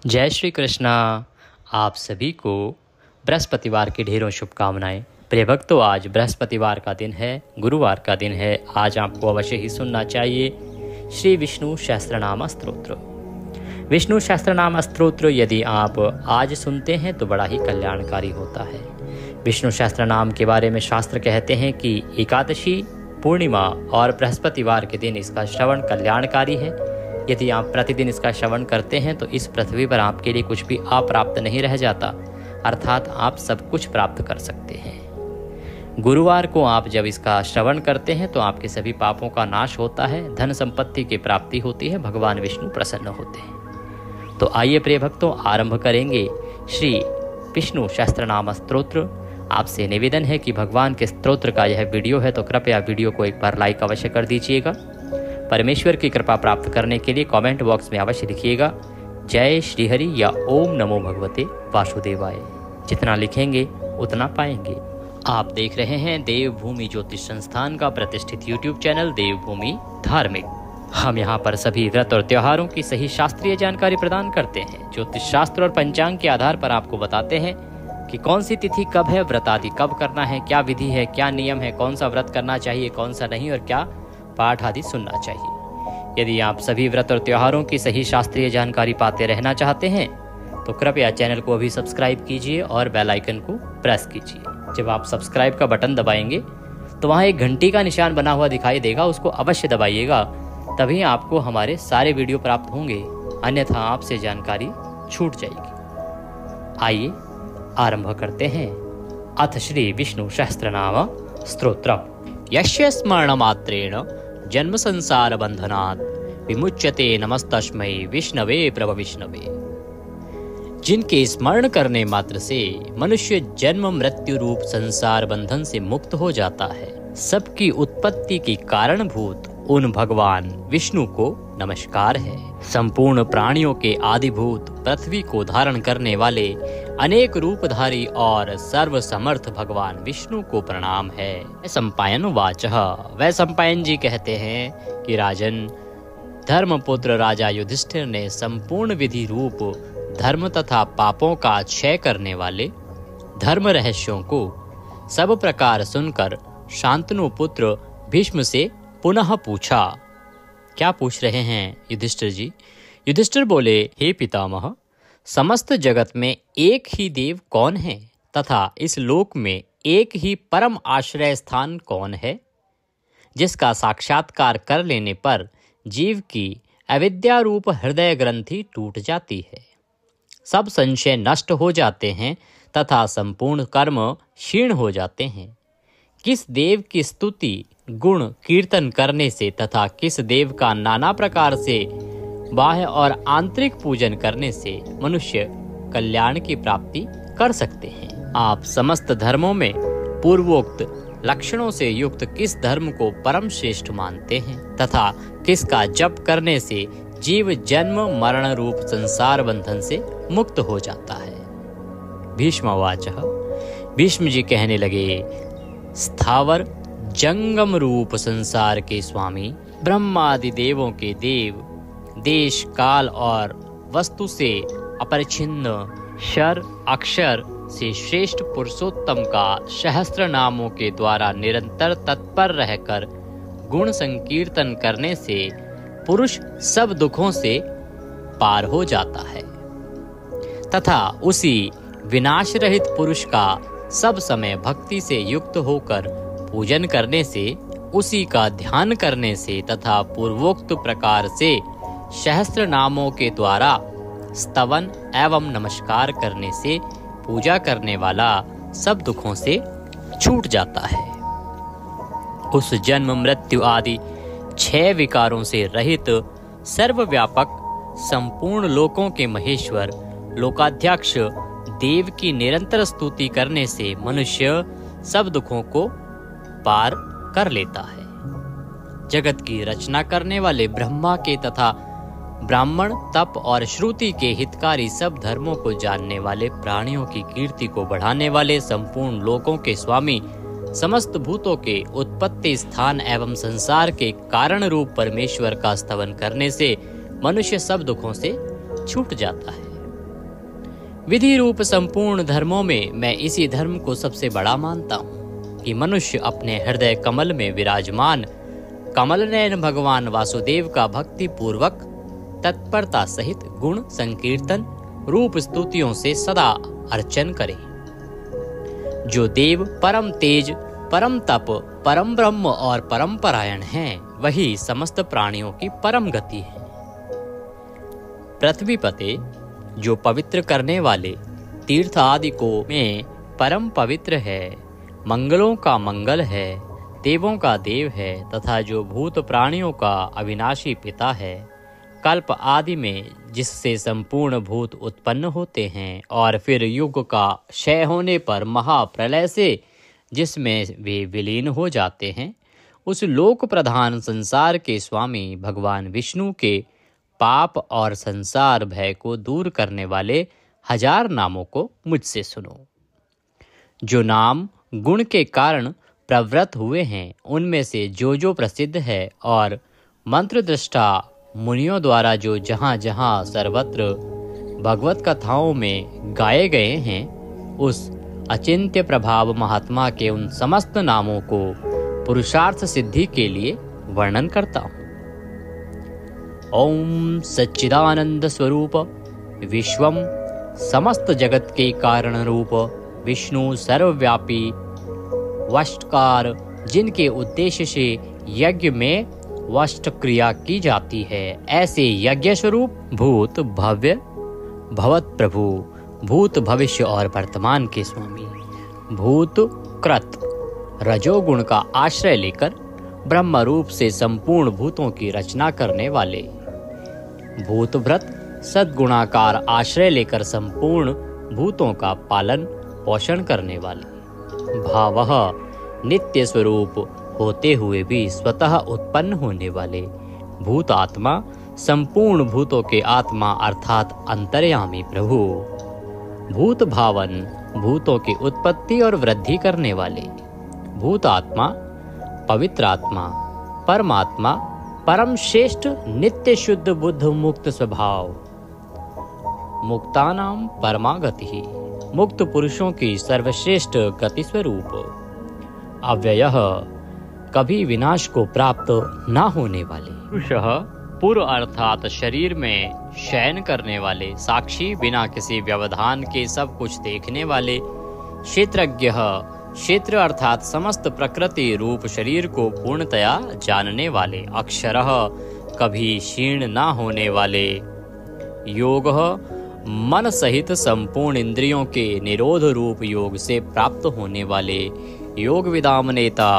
जय श्री कृष्णा। आप सभी को बृहस्पतिवार की ढेरों शुभकामनाएं। प्रिय भक्तों, आज बृहस्पतिवार का दिन है, गुरुवार का दिन है। आज आपको अवश्य ही सुनना चाहिए श्री विष्णु सहस्त्रनाम स्तोत्र। विष्णु सहस्त्रनाम स्तोत्र यदि आप आज सुनते हैं तो बड़ा ही कल्याणकारी होता है। विष्णु सहस्त्रनाम के बारे में शास्त्र कहते हैं कि एकादशी, पूर्णिमा और बृहस्पतिवार के दिन इसका श्रवण कल्याणकारी है। यदि आप प्रतिदिन इसका श्रवण करते हैं तो इस पृथ्वी पर आपके लिए कुछ भी अप्राप्त नहीं रह जाता, अर्थात आप सब कुछ प्राप्त कर सकते हैं। गुरुवार को आप जब इसका श्रवण करते हैं तो आपके सभी पापों का नाश होता है, धन संपत्ति की प्राप्ति होती है, भगवान विष्णु प्रसन्न होते हैं। तो आइए प्रिय भक्तों, आरंभ करेंगे श्री विष्णु सहस्त्रनाम स्तोत्र। आपसे निवेदन है कि भगवान के स्तोत्र का यह वीडियो है तो कृपया वीडियो को एक बार लाइक अवश्य कर दीजिएगा। परमेश्वर की कृपा प्राप्त करने के लिए कमेंट बॉक्स में अवश्य लिखिएगा जय श्री हरि या ओम नमो भगवते वासुदेवाय। जितना लिखेंगे उतना पाएंगे। आप देख रहे हैं देवभूमि ज्योतिष संस्थान का प्रतिष्ठित यूट्यूब चैनल देवभूमि धार्मिक। हम यहाँ पर सभी व्रत और त्योहारों की सही शास्त्रीय जानकारी प्रदान करते हैं। ज्योतिष शास्त्र और पंचांग के आधार पर आपको बताते हैं कि कौन सी तिथि कब है, व्रत आदि कब करना है, क्या विधि है, क्या नियम है, कौन सा व्रत करना चाहिए, कौन सा नहीं, और क्या पाठ आदि सुनना चाहिए। यदि आप सभी व्रत और त्योहारों की सही शास्त्रीय जानकारी पाते रहना चाहते हैं तो कृपया चैनल को अभी सब्सक्राइब कीजिए और बेल आइकन को प्रेस कीजिए। जब आप सब्सक्राइब का बटन दबाएंगे तो वहाँ एक घंटी का निशान बना हुआ दिखाई देगा, उसको अवश्य दबाइएगा, तभी आपको हमारे सारे वीडियो प्राप्त होंगे, अन्यथा आपसे जानकारी छूट जाएगी। आइए आरंभ करते हैं। अथ श्री विष्णु सहस्त्रनाम स्तोत्रम्। यस्य स्मरणमात्रेण जन्म संसार बंधनात् विमुच्यते नमस्तस्मै विष्णवे प्रभ विष्णवे। जिनके स्मरण करने मात्र से मनुष्य जन्म मृत्यु रूप संसार बंधन से मुक्त हो जाता है, सबकी उत्पत्ति की कारणभूत उन भगवान विष्णु को नमस्कार है। संपूर्ण प्राणियों के आदिभूत पृथ्वी को धारण करने वाले अनेक रूपधारी और सर्व समर्थ भगवान विष्णु को प्रणाम है। सम्पायन वाचः। वह सम्पायन जी कहते हैं कि राजन, धर्मपुत्र राजा युधिष्ठिर ने संपूर्ण विधि रूप धर्म तथा पापों का क्षय करने वाले धर्म रहस्यों को सब प्रकार सुनकर शांतनु पुत्र भीष्म से पुनः पूछा। क्या पूछ रहे हैं युधिष्ठिर जी? युधिष्ठिर बोले, हे पितामह, समस्त जगत में एक ही देव कौन है तथा इस लोक में एक ही परम आश्रय स्थान कौन है, जिसका साक्षात्कार कर लेने पर जीव की अविद्या रूप हृदय ग्रंथि टूट जाती है, सब संशय नष्ट हो जाते हैं तथा संपूर्ण कर्म क्षीण हो जाते हैं। किस देव की स्तुति गुण कीर्तन करने से तथा किस देव का नाना प्रकार से बाह्य और आंतरिक पूजन करने से मनुष्य कल्याण की प्राप्ति कर सकते हैं। आप समस्त धर्मों में पूर्वोक्त लक्षणों से युक्त किस धर्म को परम श्रेष्ठ मानते हैं तथा किसका जप करने से जीव जन्म मरण रूप संसार बंधन से मुक्त हो जाता है। भीष्मवाचः। भीष्म जी कहने लगे, स्थावर जंगम रूप संसार के स्वामी ब्रह्मादि देवों के देव, देश काल और वस्तु से अपरिच्छिन्न क्षर अक्षर से श्रेष्ठ पुरुषोत्तम का सहस्त्र नामों के द्वारा निरंतर तत्पर रहकर गुण संकीर्तन करने से पुरुष सब दुखों से पार हो जाता है तथा उसी विनाश रहित पुरुष का सब समय भक्ति से युक्त होकर पूजन करने से, उसी का ध्यान करने से तथा पूर्वोक्त प्रकार से सहस्त्र नामों के द्वारा स्तवन एवं नमस्कार करने से पूजा करने वाला सब दुखों से छूट जाता है। उस जन्म मृत्यु आदि 6 विकारों से रहित सर्वव्यापक संपूर्ण लोकों के महेश्वर लोकाध्यक्ष देव की निरंतर स्तुति करने से मनुष्य सब दुखों को पार कर लेता है। जगत की रचना करने वाले ब्रह्मा के तथा ब्राह्मण तप और श्रुति के हितकारी सब धर्मों को जानने वाले प्राणियों की कीर्ति को बढ़ाने वाले संपूर्ण लोकों के स्वामी समस्त भूतों के उत्पत्ति स्थान एवं संसार के कारण रूप परमेश्वर का स्तवन करने से मनुष्य सब दुखों से छूट जाता है। विधि रूप संपूर्ण धर्मों में मैं इसी धर्म को सबसे बड़ा मानता हूँ कि मनुष्य अपने हृदय कमल में विराजमान कमल नयन भगवान वासुदेव का भक्ति पूर्वक तत्परता सहित गुण संकीर्तन रूप स्तुतियों से सदा अर्चन करे। जो देव परम तेज, परम तप, परम ब्रह्म और परम परायण हैं, वही समस्त प्राणियों की परम गति है। पृथ्वी पते जो पवित्र करने वाले तीर्थ आदि को में परम पवित्र है, मंगलों का मंगल है, देवों का देव है तथा जो भूत प्राणियों का अविनाशी पिता है, कल्प आदि में जिससे संपूर्ण भूत उत्पन्न होते हैं और फिर युग का क्षय होने पर महाप्रलय से जिसमें वे विलीन हो जाते हैं, उस लोक प्रधान संसार के स्वामी भगवान विष्णु के पाप और संसार भय को दूर करने वाले 1000 नामों को मुझसे सुनो। जो नाम गुण के कारण प्रवृत्त हुए हैं, उनमें से जो प्रसिद्ध है और मंत्र दृष्टा मुनियों द्वारा जो जहाँ जहाँ सर्वत्र भगवत कथाओं में गाए गए हैं, उस अचिंत्य प्रभाव महात्मा के उन समस्त नामों को पुरुषार्थ सिद्धि के लिए वर्णन करता हूँ। ओम सच्चिदानंद स्वरूप विश्वम समस्त जगत के कारण रूप विष्णु सर्वव्यापी वष्टकार, जिनके उद्देश्य से यज्ञ में वष्ट क्रिया की जाती है, ऐसे यज्ञ स्वरूप भूत भव्य भवत प्रभु, भूत भविष्य और वर्तमान के स्वामी, भूत कृत रजोगुण का आश्रय लेकर ब्रह्म रूप से संपूर्ण भूतों की रचना करने वाले, भूत व्रत सद्गुणाकार आश्रय लेकर संपूर्ण भूतों का पालन पोषण करने वाले, भावः नित्य स्वरूप होते हुए भी स्वतः उत्पन्न होने वाले, भूत आत्मा संपूर्ण भूतों के आत्मा अर्थात अंतर्यामी प्रभु, भूत भावन भूतों की उत्पत्ति और वृद्धि करने वाले, भूत आत्मा पवित्र आत्मा परमात्मा परम श्रेष्ठ नित्य शुद्ध बुद्ध मुक्त स्वभाव, मुक्तानाम परमागति, मुक्त पुरुषों की सर्वश्रेष्ठ गति स्वरूप, अव्ययः कभी विनाश को प्राप्त न होने वाले, पुरुषः पूर्व अर्थात शरीर में शयन करने वाले, साक्षी बिना किसी व्यवधान के सब कुछ देखने वाले, क्षेत्रज्ञः क्षेत्र अर्थात समस्त प्रकृति रूप शरीर को पूर्णतया जानने वाले, अक्षरः कभी क्षीण न होने वाले, योगः मन सहित संपूर्ण इंद्रियों के निरोध रूप योग से प्राप्त होने वाले, योग विदाम नेता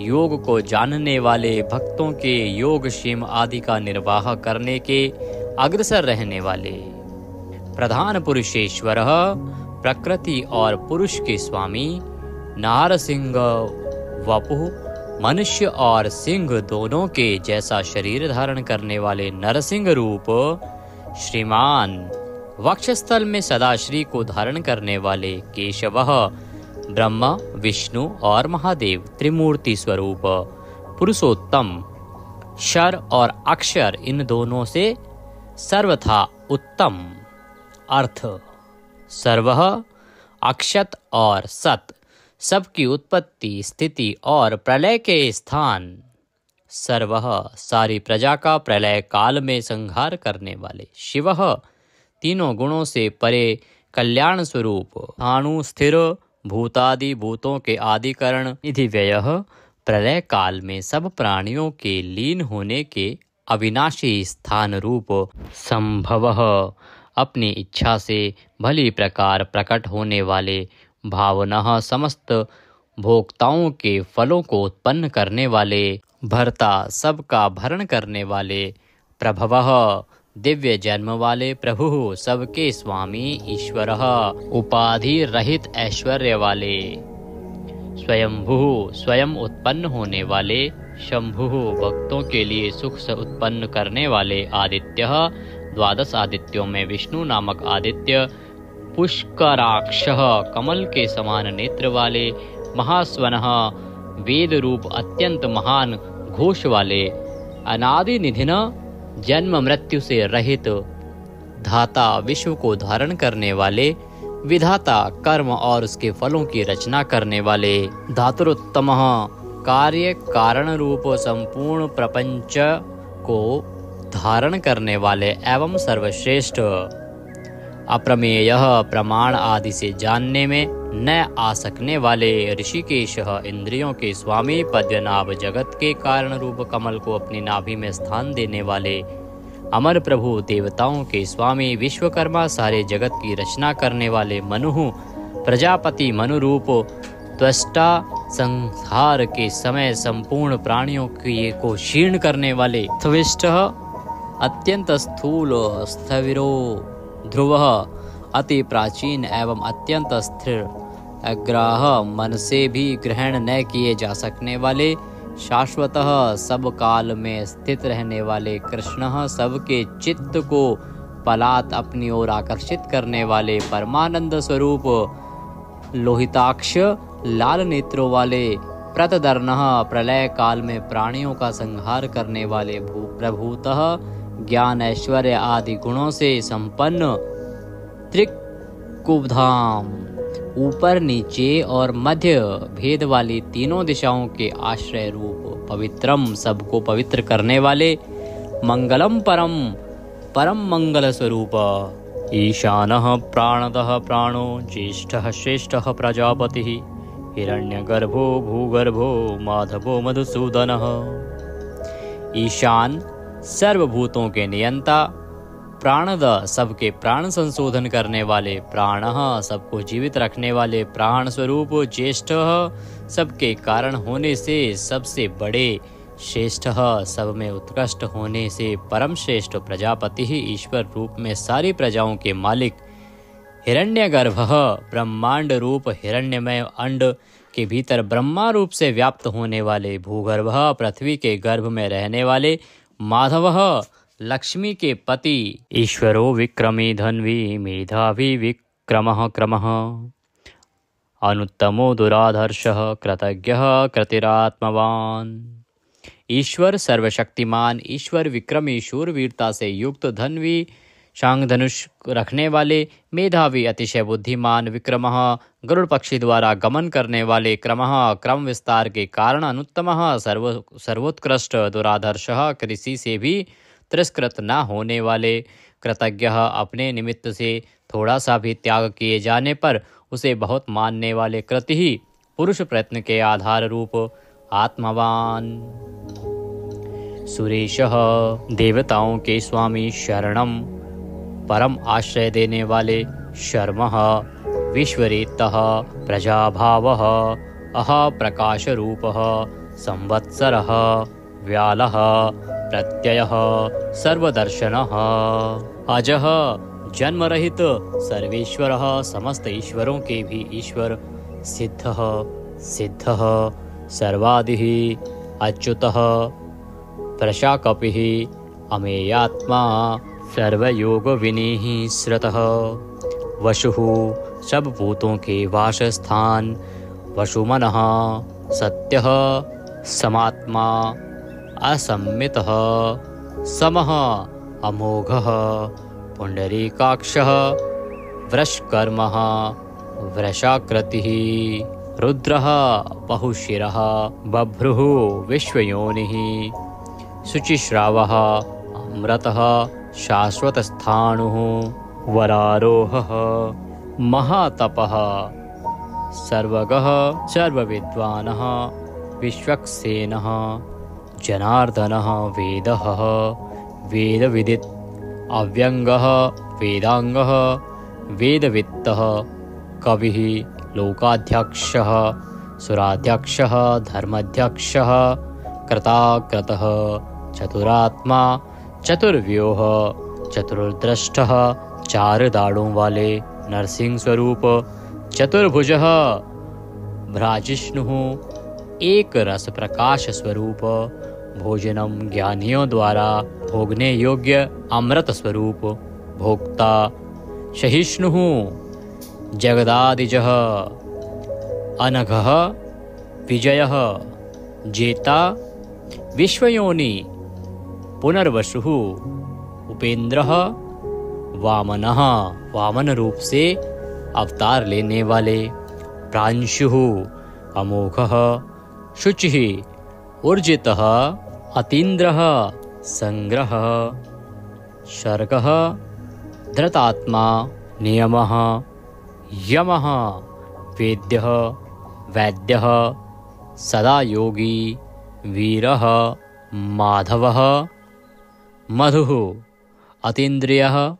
योग को जानने वाले, भक्तों के योग क्षेम आदि का निर्वाह करने के अग्रसर रहने वाले, प्रधान पुरुषेश्वर प्रकृति और पुरुष के स्वामी, नारसिंह वपुः मनुष्य और सिंह दोनों के जैसा शरीर धारण करने वाले नरसिंह रूप, श्रीमान वक्षस्थल में सदा श्री को धारण करने वाले, केशवः ब्रह्मा विष्णु और महादेव त्रिमूर्ति स्वरूप, पुरुषोत्तम क्षर और अक्षर इन दोनों से सर्वथा उत्तम, अर्थ सर्वः अक्षत और सत सबकी उत्पत्ति स्थिति और प्रलय के स्थान, सर्वः सारी प्रजा का प्रलय काल में संहार करने वाले, शिवः तीनों गुणों से परे कल्याण स्वरूप, अणु स्थिर भूतादि भूतों के आदिकरण, निधि व्ययः प्रलय काल में सब प्राणियों के लीन होने के अविनाशी स्थान रूप, संभवः अपनी इच्छा से भली प्रकार प्रकट होने वाले, भावनः समस्त भोक्ताओं के फलों को उत्पन्न करने वाले, भर्ता सबका भरण करने वाले, प्रभवः दिव्य जन्म वाले प्रभु सबके स्वामी, ईश्वरः उपाधि रहित ऐश्वर्य वाले, स्वयंभू स्वयं उत्पन्न होने वाले, शंभु भक्तों के लिए सुख से उत्पन्न करने वाले, आदित्यः 12 आदित्यों में विष्णु नामक आदित्य, पुष्कराक्षः कमल के समान नेत्र वाले, महास्वनः वेद रूप अत्यंत महान घोष वाले, अनादि निधिन जन्म मृत्यु से रहित, धाता विश्व को धारण करने वाले, विधाता कर्म और उसके फलों की रचना करने वाले, धातुरुत्तमः कार्य कारण रूप संपूर्ण प्रपंच को धारण करने वाले एवं सर्वश्रेष्ठ, अप्रमेय प्रमाण आदि से जानने में न आ सकने वाले, ऋषिकेश इंद्रियों के स्वामी, पद्मनाभ जगत के कारण रूप कमल को अपनी नाभि में स्थान देने वाले, अमर प्रभु देवताओं के स्वामी, विश्वकर्मा सारे जगत की रचना करने वाले, मनु प्रजापति मनु रूप त्वष्टा, संहार के समय संपूर्ण प्राणियों को क्षीण करने वाले, त्विष्ट अत्यंत स्थूल, स्थविरो ध्रुव अति प्राचीन एवं अत्यंत स्थिर, अग्राह मन से भी ग्रहण न किए जा सकने वाले, शाश्वतः सब काल में स्थित रहने वाले, कृष्ण सबके चित्त को पलात अपनी ओर आकर्षित करने वाले, परमानंद स्वरूप, लोहिताक्ष लाल नेत्रों वाले, प्रतदर्नः प्रलय काल में प्राणियों का संहार करने वाले, प्रभुतः ज्ञान ऐश्वर्य आदि गुणों से संपन्न, त्रिकुबधाम ऊपर नीचे और मध्य भेद वाली तीनों दिशाओं के आश्रय रूप, पवित्रम सबको पवित्र करने वाले, मंगलम परम परम मंगल स्वरूप, ईशानः प्राणतः प्राणो, ज्येष्ठः श्रेष्ठः प्रजापतिः, हिरण्यगर्भो भूगर्भो माधवो मधुसूदनः। ईशान सर्वभूतों के नियंता, प्राणद सबके प्राण संशोधन करने वाले, प्राणः सबको जीवित रखने वाले, प्राण स्वरूप, ज्येष्ठ सबके कारण होने से सबसे बड़े, श्रेष्ठ सब में उत्कृष्ट होने से परम श्रेष्ठ, प्रजापति ही ईश्वर रूप में सारी प्रजाओं के मालिक, हिरण्यगर्भ ब्रह्मांड रूप, हिरण्यमय अंड के भीतर ब्रह्मा रूप से व्याप्त होने वाले, भूगर्भ पृथ्वी के गर्भ में रहने वाले, माधव लक्ष्मी के पति, ईश्वरो विक्रमी धन्वी मेधावी विक्रमः क्रमः, अनुत्तमो दुराधर्षः कृतज्ञः कृतिरात्मवान। ईश्वर सर्वशक्तिमान, ईश्वर विक्रमी, शूरवीरता से युक्त, धन्वी शांग धनुष रखने वाले, मेधावी अतिशय बुद्धिमान, विक्रमः गरुड़ पक्षी द्वारा गमन करने वाले, क्रमः क्रम विस्तार के कारण, अनुत्तमः सर्वोत्कृष्ट, दुराधर्षः कृषि से भी तिरस्कृत न होने वाले, कृतज्ञ अपने निमित्त से थोड़ा सा भी त्याग किए जाने पर उसे बहुत मानने वाले, कृति ही पुरुष प्रयत्न के आधार रूप, आत्मवान। सुरेशः देवताओं के स्वामी, शरणम परम आश्रय देने वाले, शर्मः विश्वरेतः प्रजाभावः, अह प्रकाश रूपः, संवत्सरः व्यालः प्रत्ययः सर्वदर्शनः, अजः जन्मरहित सर्वेश्वरः, समस्त ईश्वरों के भी ईश्वर, सिद्धः सिद्धः सर्वादिः, अच्युतः प्रशाकपिः, अमेयात्मा सर्वयोग विनीः श्रतः, वशुः सब भूतों के वासस्थान, वशुमनः सत्यः समात्मा, असम्मितः समः अमोघः, पुंडरीकाक्षः वृषकर्मः वृषाकृतिः, रुद्रः बहुशिरः, बभ्रुः विश्वयोनिः, शुचिश्रावः अमृतः शाश्वतस्थाणुः, वरारोहः महातपः, सर्वगः सर्वविद्वानः, विश्वक्सेनः, जनार्दनः वेदः वेदविदित्, अव्यंगः वेदांगः, वेदवित्तः कविः, लोकाध्यक्षः सुराध्यक्षः, धर्माध्यक्षः कृताकृतः, चतुरात्मा चतुर्व्यूह, चतुर्द्रष्टः चार दाढ़ों वाले, नरसिंह स्वरूप, चतुर्भुजः भ्राजिष्णुः, एक रस प्रकाश स्वरूप, भोजनम ज्ञानियों द्वारा भोगने योग्य अमृत स्वरूप, भोक्ता सहिष्णुः, जगदादिजः, अनघः विजयः, जेता विश्वयोनि, पुनर्वसुः, उपेन्द्रः वामनः वामन रूप से अवतार लेने वाले, प्रांशुः अमोघः, शुचिः ऊर्जितः, अतीन्द्रः संग्रह, सर्गः धृतात्मा, नियमः यमः, वेद्यः वैद्यः, सदा योगी, वीरः माधवः, मधुः अतीन्द्रियः,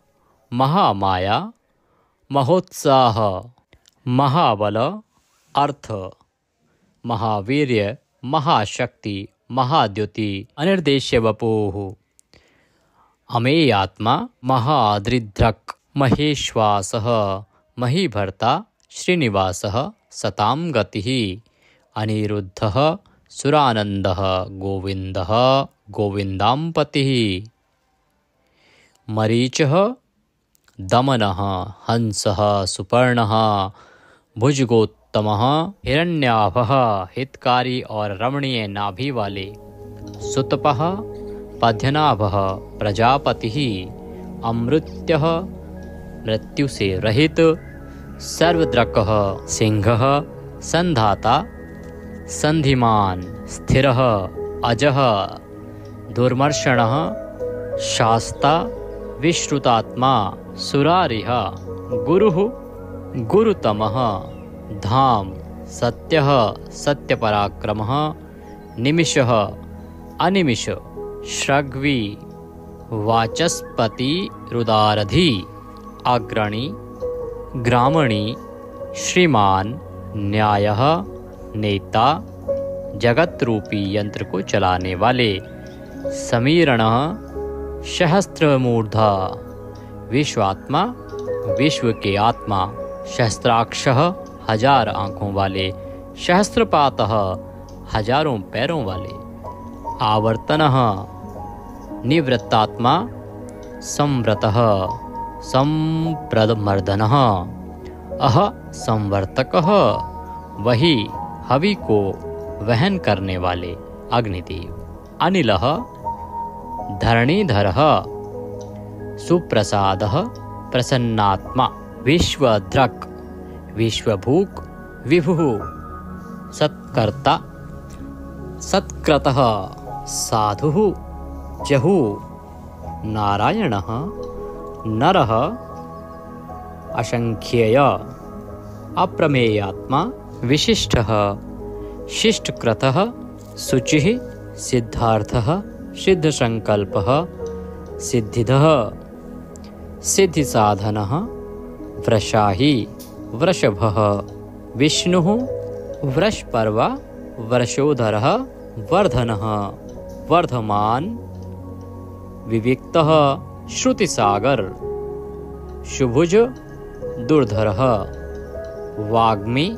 महामाया, महोत्साह, महाबल, अर्थ, महावीर्य, महाशक्ति, महाद्युति, अनिर्देश्य वपुः, अमेयात्मा, महादृद्रक्, महेश्वासः, महीभर्ता, श्रीनिवासः, सतां गतिः, अनिरुद्धः, सुरानन्दः, गोविन्दः गोविन्दाम्पतिः, मरीचः दमनः, हंसः सुपर्णः, भुजगोत्तमः, हिरण्याभः, हितकारी और रमणीय नाभि वाले, सुतपः, पद्यनाभः, प्रजापतिः, अमृत्यः, मृत्यु से रहित, सर्वद्रकः, सिंहः, संधाता, संधिमान, स्थिरः, अजः, दुर्मर्षणः, शास्ता, विश्रुतात्मा, सुरारिः, गुरुः, गुरुतमः, धाम, सत्यः, सत्यपराक्रमः, निमिषः, अनिमिष, श्रग्वी, वाचस्पति, रुदारधि, अग्रणी, ग्रामणी, श्रीमान, न्यायः, नेता, जगत रूपी यंत्र को चलाने वाले, समीरणः, सहस्त्रमूर्धा, विश्वात्मा, विश्व के आत्मा, सहस्त्राक्षः, हजार आँखों वाले, सहस्त्रपातः, हजारों पैरों वाले, आवर्तनः, निवृत्तात्मा, संव्रतः, संप्रदमर्दनः, अह संवर्तकः, वही हवि को वहन करने वाले, अग्निदेव, अनिलः, धरणीधरः, सुप्रसादः, प्रसन्नात्मा, विश्वद्रक्, विश्वभूक्, विभुः, सत्कर्ता, सत्कृतः, साधुः, जहुः, नारायणः, नरः, असंख्येय, अप्रमेयात्मा, विशिष्टः, शिष्टकृतः, शुचिः, सिद्धार्थः, सिद्धसंकल्पः, सिद्धिदः, सिद्धिसाधनः, वृषाही, वृषभः, विष्णुः, वृषपर्वा, वर्षोधरः, वर्धनः, वर्धमान, विविक्तः, श्रुतिसागर, शुभुज, दुर्धरः, वाग्मी,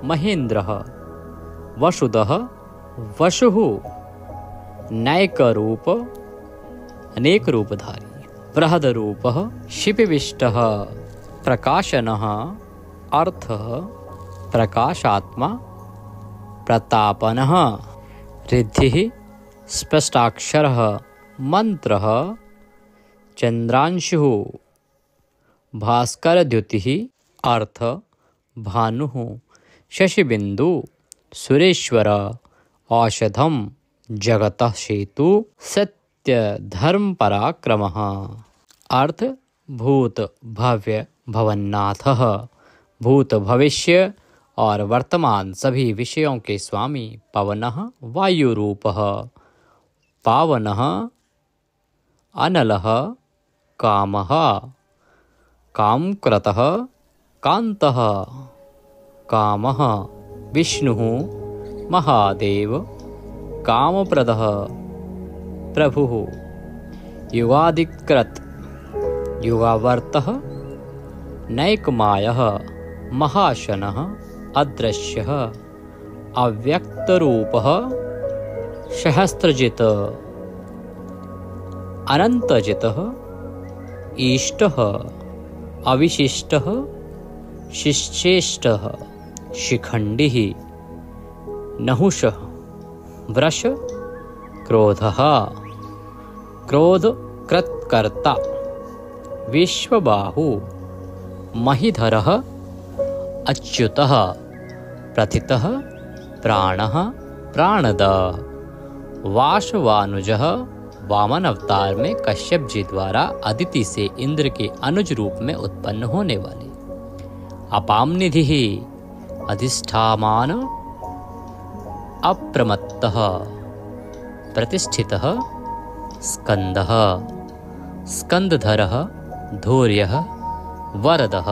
महेन्द्रः, वसुदः, वसुः, नैकरूप, अनेक रूपधारी, बृहदरूपः, शिपिविष्टः, प्रकाशनः, अर्थः, प्रकाशात्मा, प्रतापनः, रिद्धिः, स्पष्टाक्षरः, मंत्रः, चंद्रांशुः, भास्करद्युतिः, अर्थ, भानुः, शशिबिंदु, सुरेश्वर, औषधम, जगतः सेतु, सत्य धर्म पराक्रमः, अर्थ, भूत भव्य भवन्नाथः, भूत भविष्य और वर्तमान सभी विषयों के स्वामी, पवनः, वायुरूपः, पावनः, अनलः, कामः, कामकृतः, कान्तः, कामः, विष्णुः, महादेव, कामप्रदः, प्रभुः, युगादिकृत, युगावर्तः, नैकमायः, महाशनः, अदृश्यः, अव्यक्तरूपः, सहस्त्रजित्, अनन्तजितः, ईष्टः, अविशिष्टः, शिश्चेष्टः, शिखण्डिः, नहुषः, वृष, क्रोधः, क्रोधकृत्कर्ता, विश्वबाहु महीधरः अच्युतः प्रथितः प्राणः प्राणदः। वासवानुजः वामन अवतार में कश्यप जी द्वारा अदिति से इंद्र के अनुज रूप में उत्पन्न होने वाले। अपाम निधि अधिष्ठामान अप्रमत्तः प्रतिष्ठितः स्कंदः स्कंदधरः धैर्यः वरदः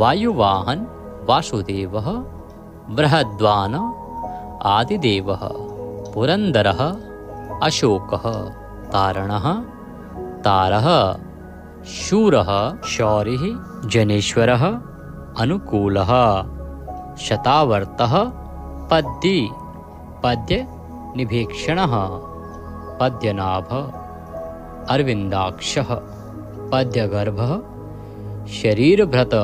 वायुवाहन वासुदेवः बृहद्वान आदिदेवः पुरंदरः अशोकः तारणः तारः शूरः शौरिः जनेश्वरः अनुकूलः शतावर्तः पद्दी पद्य निभीक्षणः पद्यनाभ अरविंदाक्षः पद्यगर्भः शरीरभृत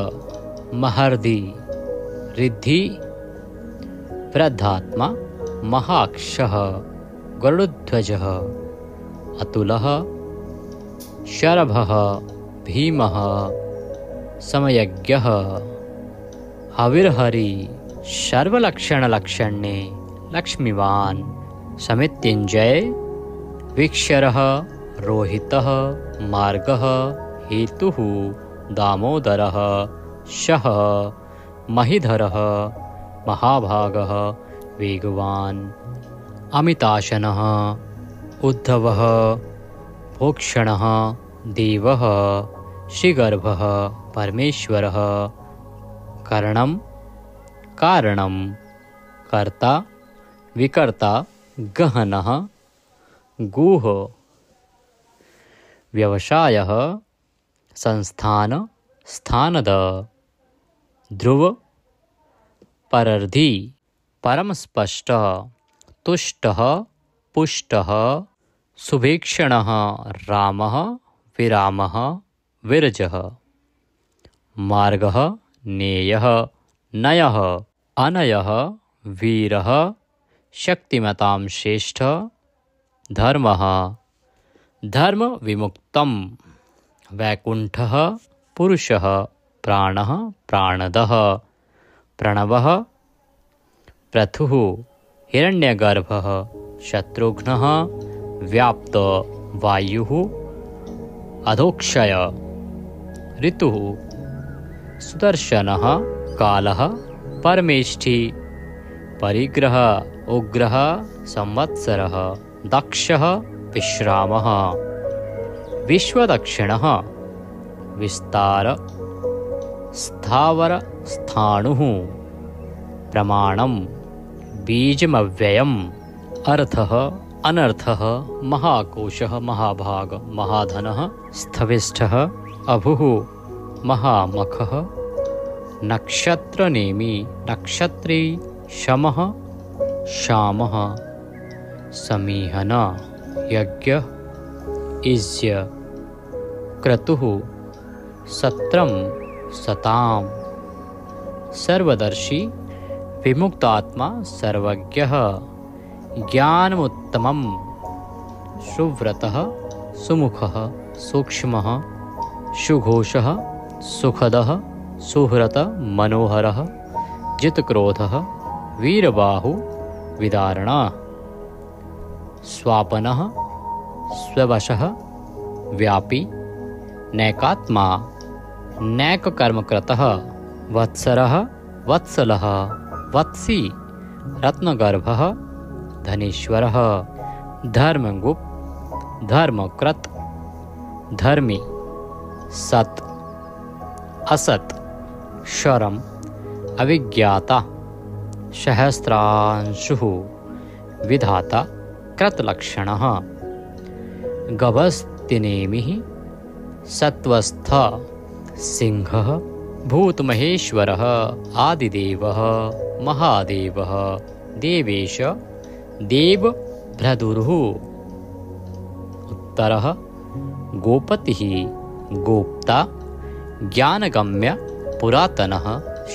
महर्दि रिद्धि वृद्धात्मा महाक्षः गरुडध्वजः अतुलः शरभः भीमः समयज्ञः हविर्हरि सर्वलक्षणलक्षण्ये लक्ष्मीवान् समित्युञ्जय विक्षरः रोहितः मार्गः हेतुः दामोदरः शः महीधरः महाभागः वेगवान् अमिताशनः उद्धवः भोक्षणः देवः श्रीगर्भः परमेश्वरः करणं कारणं कर्ता विकर्ता गहनः गुह व्यवसायः संस्थान स्थानद ध्रुव परर्धि परमस्पष्ट तुष्टः पुष्टः सुभीक्षणः रामः विरामः विरजः मार्गः नेयः नयः अनयः वीरः शक्तिमतां श्रेष्ठ धर्मः धर्म विमुक्तं वैकुंठः पुरुषः प्राणः प्राणदः प्रणवः प्रथुः हिरण्यगर्भः शत्रुघ्नः व्याप्त वायुः अधोक्षय ऋतुः सुदर्शनः कालः परमेष्ठी परिग्रह उग्रः संवत्सरः दक्षः विश्रामः विश्वदक्षिणः विस्तार स्थावर स्थाणुः प्रमाणं बीजमव्ययम् अर्थः अनर्थः महाकोशः महाभाग महाधनः स्थविष्ठः अभुः महामखः नक्षत्रनेमि नक्षत्री शमः शामः समीहन यज्ञ इज्य क्रतुः सत्रम सताम सर्वदर्शी विमुक्तात्मा सर्वज्ञः ज्ञानमुत्तमं सुव्रतः सुमुखः सूक्ष्मः सुघोषः सुखदः सुहृत मनोहरः जितक्रोधः वीरबाहु विदारणः स्वापनः स्ववशः व्यापी नैकात्मा नैककर्मकृतः वत्सरः वत्सलः वत्सी रत्नगर्भः धनेश्वरः धर्मगुप्त धर्मकृत धर्मी सत असत शरम अविज्ञाता सहस्रांशुः विधाता कृतलक्षणः गभस्तिनेमिः सत्वस्थ सिंहः भूतमहेश्वरः आदिदेवः महादेवः देवेश देवभ्रदुरुः उत्तरः गोपतिः गोप्ता ज्ञानगम्य पुरातनः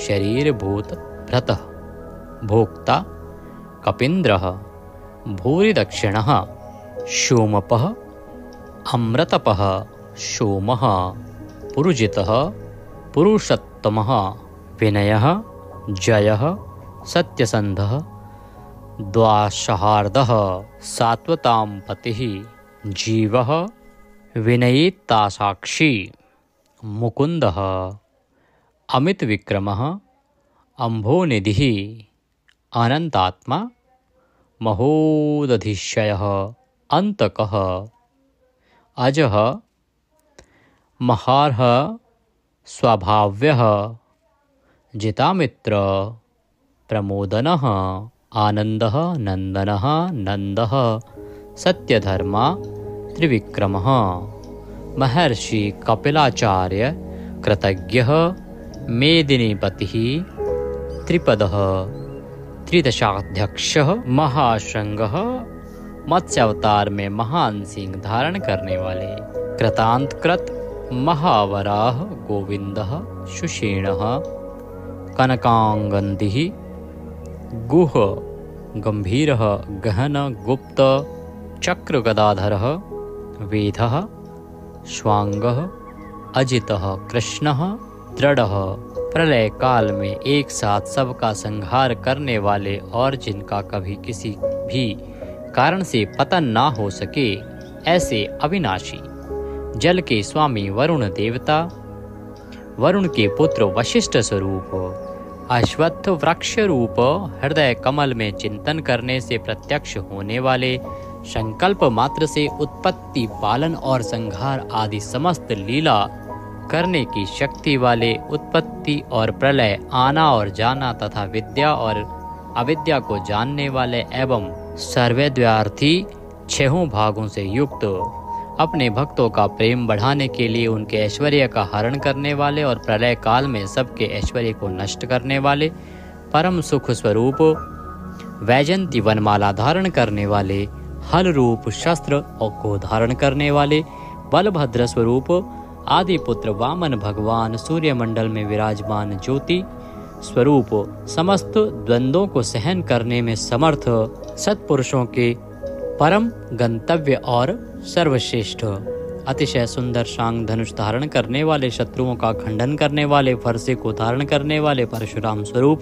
शरीरभूत भ्रतः भोक्ता कपीन्द्रः भूरिदक्षिणः सोमपः अमृतपः सोमः पुरुजितः पुरुषोत्तमः विनयः जयः सत्यसन्धः द्वासहार्दः सात्वतां पतिः जीवः विनयितासाक्षी मुकुन्दः अमितविक्रमः अम्भोनिधिः अनन्तात्मा महोदधिशयः अन्तकः अजः महार्ह स्वभाव्यः जितामित्र प्रमोदनः आनन्दः नन्दनः नन्दः सत्यधर्मा त्रिविक्रमः महर्षि कपिलाचार्य कृतज्ञः मेदिनीपतिः त्रिपदः त्रिदशाध्यक्षः महाशृंगः मत्स्यावतार में महान सिंह धारण करने वाले कृतांतकृत महावराह गोविंदः सुषेणः कनकांगन्दिः गुह गंभीरः गहन गुप्त चक्र गदाधरः वेदः स्वांगः अजितः कृष्णः दृढ़ः प्रलय काल में एक साथ सबका संहार करने वाले और जिनका कभी किसी भी कारण से पतन ना हो सके ऐसे अविनाशी जल के स्वामी वरुण देवता वरुण के पुत्र वशिष्ठ स्वरूप अश्वत्थ वृक्ष रूप हृदय कमल में चिंतन करने से प्रत्यक्ष होने वाले संकल्प मात्र से उत्पत्ति पालन और संहार आदि समस्त लीला करने की शक्ति वाले उत्पत्ति और प्रलय आना और जाना तथा विद्या और अविद्या को जानने वाले एवं सर्वैद्वार्थी छहों भागों से युक्त अपने भक्तों का प्रेम बढ़ाने के लिए उनके ऐश्वर्य का हरण करने वाले और प्रलय काल में सबके ऐश्वर्य को नष्ट करने वाले परम सुख स्वरूप वैजंती वनमाला धारण करने वाले हल रूप शस्त्र को धारण करने वाले बलभद्र स्वरूप आदि पुत्र वामन भगवान सूर्यमंडल में विराजमान ज्योति स्वरूप समस्त द्वंद्वों को सहन करने में समर्थ सत्पुरुषों के परम गंतव्य और सर्वश्रेष्ठ अतिशय सुंदर शांग धनुष धारण करने वाले शत्रुओं का खंडन करने वाले फरसे को धारण करने वाले परशुराम स्वरूप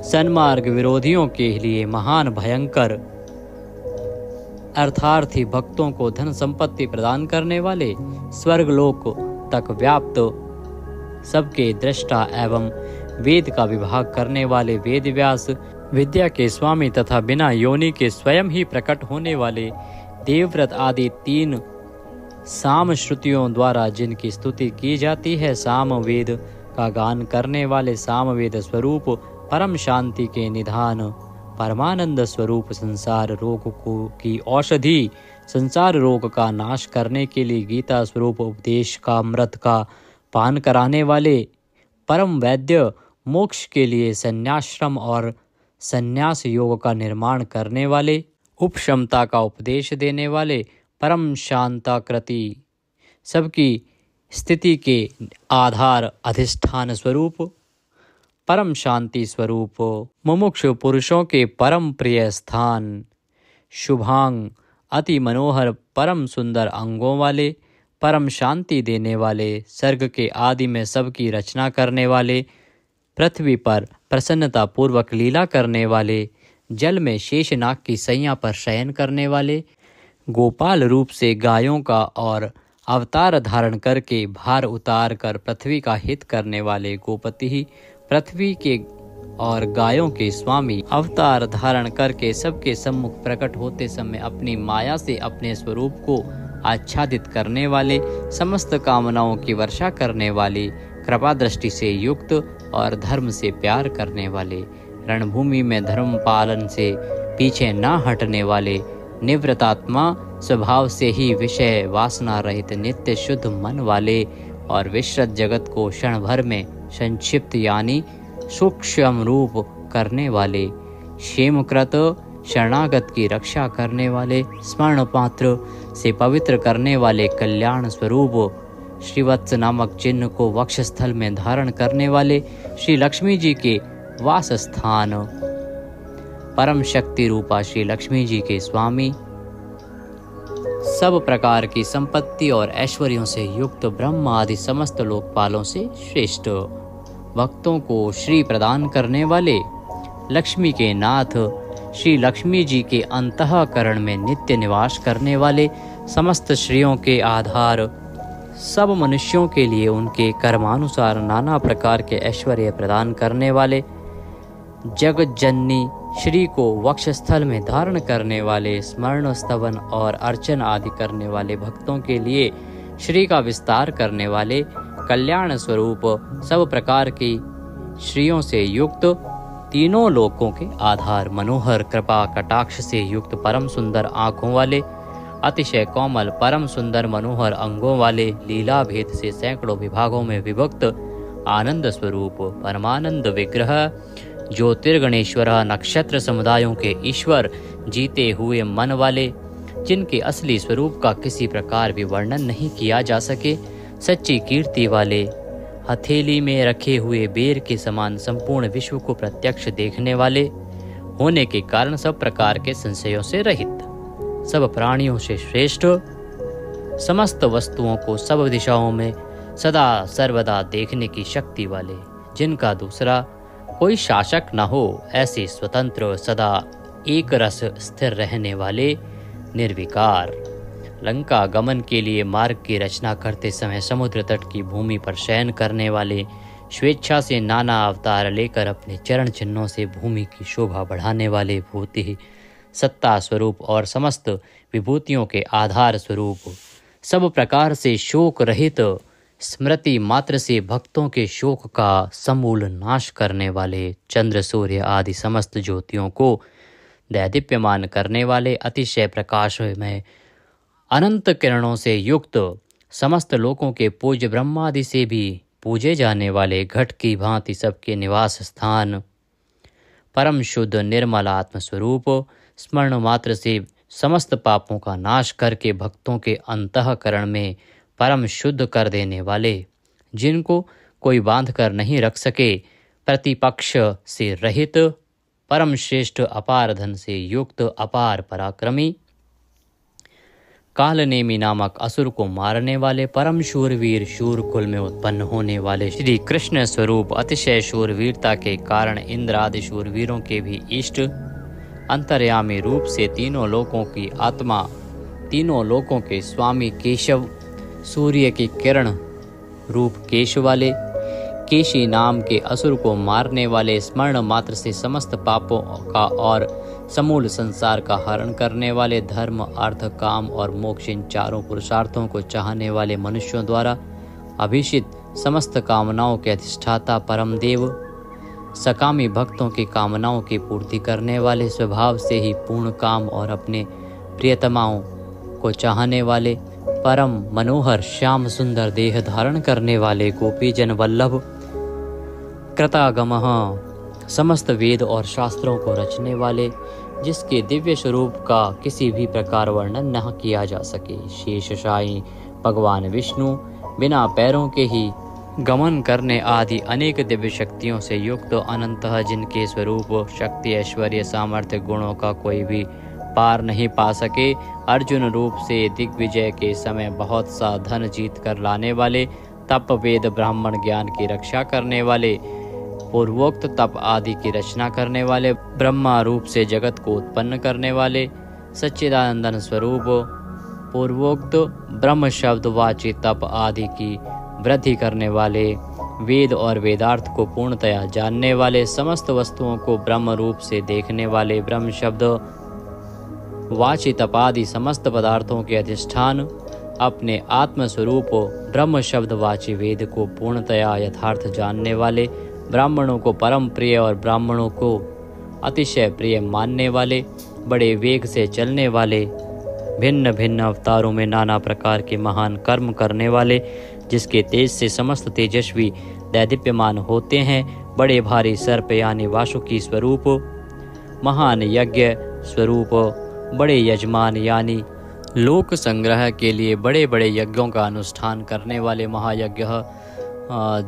सन्मार्ग विरोधियों के लिए महान भयंकर अर्थार्थी भक्तों को धन संपत्ति प्रदान करने वाले स्वर्गलोक तक व्याप्त सबके दृष्टा एवं वेद का विभाग करने वाले वेद व्यास विद्या के स्वामी तथा बिना योनि के स्वयं ही प्रकट होने वाले देवव्रत आदि तीन साम श्रुतियों द्वारा जिनकी स्तुति की जाती है साम वेद का गान करने वाले साम वेद स्वरूप परम शांति के निधान परमानंद स्वरूप संसार रोग को की औषधि संसार रोग का नाश करने के लिए गीता स्वरूप उपदेश का अमृत का पान कराने वाले परम वैद्य मोक्ष के लिए संन्याश्रम और संन्यास योग का निर्माण करने वाले उपशमता का उपदेश देने वाले परम शांताकृति सबकी स्थिति के आधार अधिष्ठान स्वरूप परम शांति स्वरूप मुमुक्षु पुरुषों के परम प्रिय स्थान शुभांग अति मनोहर परम सुंदर अंगों वाले परम शांति देने वाले सर्ग के आदि में सबकी रचना करने वाले पृथ्वी पर प्रसन्नता पूर्वक लीला करने वाले जल में शेषनाग की सैया पर शयन करने वाले गोपाल रूप से गायों का और अवतार धारण करके भार उतार कर पृथ्वी का हित करने वाले गोपति ही पृथ्वी के और गायों के स्वामी अवतार धारण करके सबके सम्मुख प्रकट होते समय अपनी माया से अपने स्वरूप को आच्छादित करने वाले समस्त कामनाओं की वर्षा करने वाले कृपा दृष्टि से युक्त और धर्म से प्यार करने वाले रणभूमि में धर्म पालन से पीछे न हटने वाले निवृत्तात्मा स्वभाव से ही विषय वासना रहित नित्य शुद्ध मन वाले और विश्रत जगत को क्षण भर में संक्षिप्त यानी सूक्ष्म रूप करने वाले क्षेमकृत शरणागत की रक्षा करने वाले स्मरण पात्र से पवित्र करने वाले कल्याण स्वरूप श्रीवत्स नामक चिन्ह को वक्षस्थल में धारण करने वाले श्री लक्ष्मी जी के वास स्थान परम शक्ति रूपा श्री लक्ष्मी जी के स्वामी सब प्रकार की संपत्ति और ऐश्वर्यों से युक्त ब्रह्म आदि समस्त लोकपालों से श्रेष्ठ, भक्तों को श्री प्रदान करने वाले, लक्ष्मी के नाथ, श्री लक्ष्मी जी के अंतःकरण में नित्य निवास करने वाले, समस्त श्रेयों के आधार, सब मनुष्यों के लिए उनके कर्मानुसार नाना प्रकार के ऐश्वर्य प्रदान करने वाले, जगत जननी श्री को वक्षस्थल में धारण करने वाले, स्मरण स्तवन और अर्चन आदि करने वाले भक्तों के लिए श्री का विस्तार करने वाले, कल्याण स्वरूप सब प्रकार की श्रियों से युक्त, तीनों लोकों के आधार, मनोहर कृपा कटाक्ष से युक्त, परम सुंदर आँखों वाले, अतिशय कोमल परम सुंदर मनोहर अंगों वाले, लीला भेद से सैकड़ों विभागों में विभक्त, आनंद स्वरूप परमानंद विग्रह, ज्योतिर्गणेश्वर, नक्षत्र समुदायों के ईश्वर, जीते हुए मन वाले, जिनके असली स्वरूप का किसी प्रकार भी वर्णन नहीं किया जा सके, सच्ची कीर्ति वाले, हथेली में रखे हुए बेर के समान संपूर्ण विश्व को प्रत्यक्ष देखने वाले होने के कारण सब प्रकार के संशयों से रहित, सब प्राणियों से श्रेष्ठ, समस्त वस्तुओं को सब दिशाओं में सदा सर्वदा देखने की शक्ति वाले, जिनका दूसरा कोई शासक न हो, ऐसे स्वतंत्र सदा एक रस स्थिर रहने वाले, निर्विकार, लंका गमन के लिए मार्ग की रचना करते समय समुद्र तट की भूमि पर शयन करने वाले, स्वेच्छा से नाना अवतार लेकर अपने चरण चिन्हों से भूमि की शोभा बढ़ाने वाले, भूति सत्ता स्वरूप और समस्त विभूतियों के आधार स्वरूप, सब प्रकार से शोक रहित, स्मृति मात्र से भक्तों के शोक का समूल नाश करने वाले, चंद्र सूर्य आदि समस्त ज्योतियों को दैदीप्यमान करने वाले, अतिशय प्रकाश में अनंत किरणों से युक्त, समस्त लोकों के पूज्य ब्रह्मादि से भी पूजे जाने वाले, घट की भांति सबके निवास स्थान, परम शुद्ध निर्मल आत्म स्वरूप, स्मरण मात्र से समस्त पापों का नाश करके भक्तों के अंतःकरण में परम शुद्ध कर देने वाले, जिनको कोई बांध कर नहीं रख सके, प्रतिपक्ष से रहित, परम श्रेष्ठ अपार धन से युक्त, अपार पराक्रमी, कालनेमी नामक असुर को मारने वाले, परम शूरवीर, शूरकुल में उत्पन्न होने वाले, श्री कृष्ण स्वरूप, अतिशय शूरवीरता के कारण इंद्र आदि शूरवीरों के भी इष्ट, अंतर्यामी रूप से तीनों लोकों की आत्मा, तीनों लोकों के स्वामी केशव, सूर्य की किरण रूप केश वाले, केशी नाम के असुर को मारने वाले, स्मरण मात्र से समस्त पापों का और समूल संसार का हरण करने वाले, धर्म अर्थ काम और मोक्ष इन चारों पुरुषार्थों को चाहने वाले मनुष्यों द्वारा अभिषित, समस्त कामनाओं के अधिष्ठाता परम देव, सकामी भक्तों की कामनाओं की पूर्ति करने वाले, स्वभाव से ही पूर्ण काम और अपने प्रियतमाओं को चाहने वाले, परम मनोहर श्याम सुंदर देह धारण करने वाले, गोपी जन वल्लभ, कृतागमः, समस्त वेद और शास्त्रों को रचने वाले, जिसके दिव्य स्वरूप का किसी भी प्रकार वर्णन न किया जा सके, शेषशायी भगवान विष्णु, बिना पैरों के ही गमन करने आदि अनेक दिव्य शक्तियों से युक्त, अनंतः जिनके स्वरूप शक्ति ऐश्वर्य सामर्थ्य गुणों का कोई भी पार नहीं पा सके, अर्जुन रूप से दिग्विजय के समय बहुत सा धन जीत कर लाने वाले, तप वेद ब्राह्मण ज्ञान की रक्षा करने वाले, पूर्वोक्त तप आदि की रचना करने वाले, ब्रह्मा रूप से जगत को उत्पन्न करने वाले, सच्चिदानंदन स्वरूप, पूर्वोक्त ब्रह्म शब्द वाची तप आदि की वृद्धि करने वाले, वेद और वेदार्थ को पूर्णतया जानने वाले, समस्त वस्तुओं को ब्रह्म रूप से देखने वाले, ब्रह्म शब्द वाची तपादि समस्त पदार्थों के अधिष्ठान, अपने आत्म स्वरूप ब्रह्म शब्द वाची वेद को पूर्णतया यथार्थ जानने वाले, ब्राह्मणों को परम प्रिय और ब्राह्मणों को अतिशय प्रिय मानने वाले, बड़े वेग से चलने वाले, भिन्न भिन्न अवतारों में नाना प्रकार के महान कर्म करने वाले, जिसके तेज से समस्त तेजस्वी दैदीप्यमान होते हैं, बड़े भारी सर्प यानी वासुकी स्वरूप, महान यज्ञ स्वरूप, बड़े यजमान यानी लोक संग्रह के लिए बड़े बड़े यज्ञों का अनुष्ठान करने वाले, महायज्ञ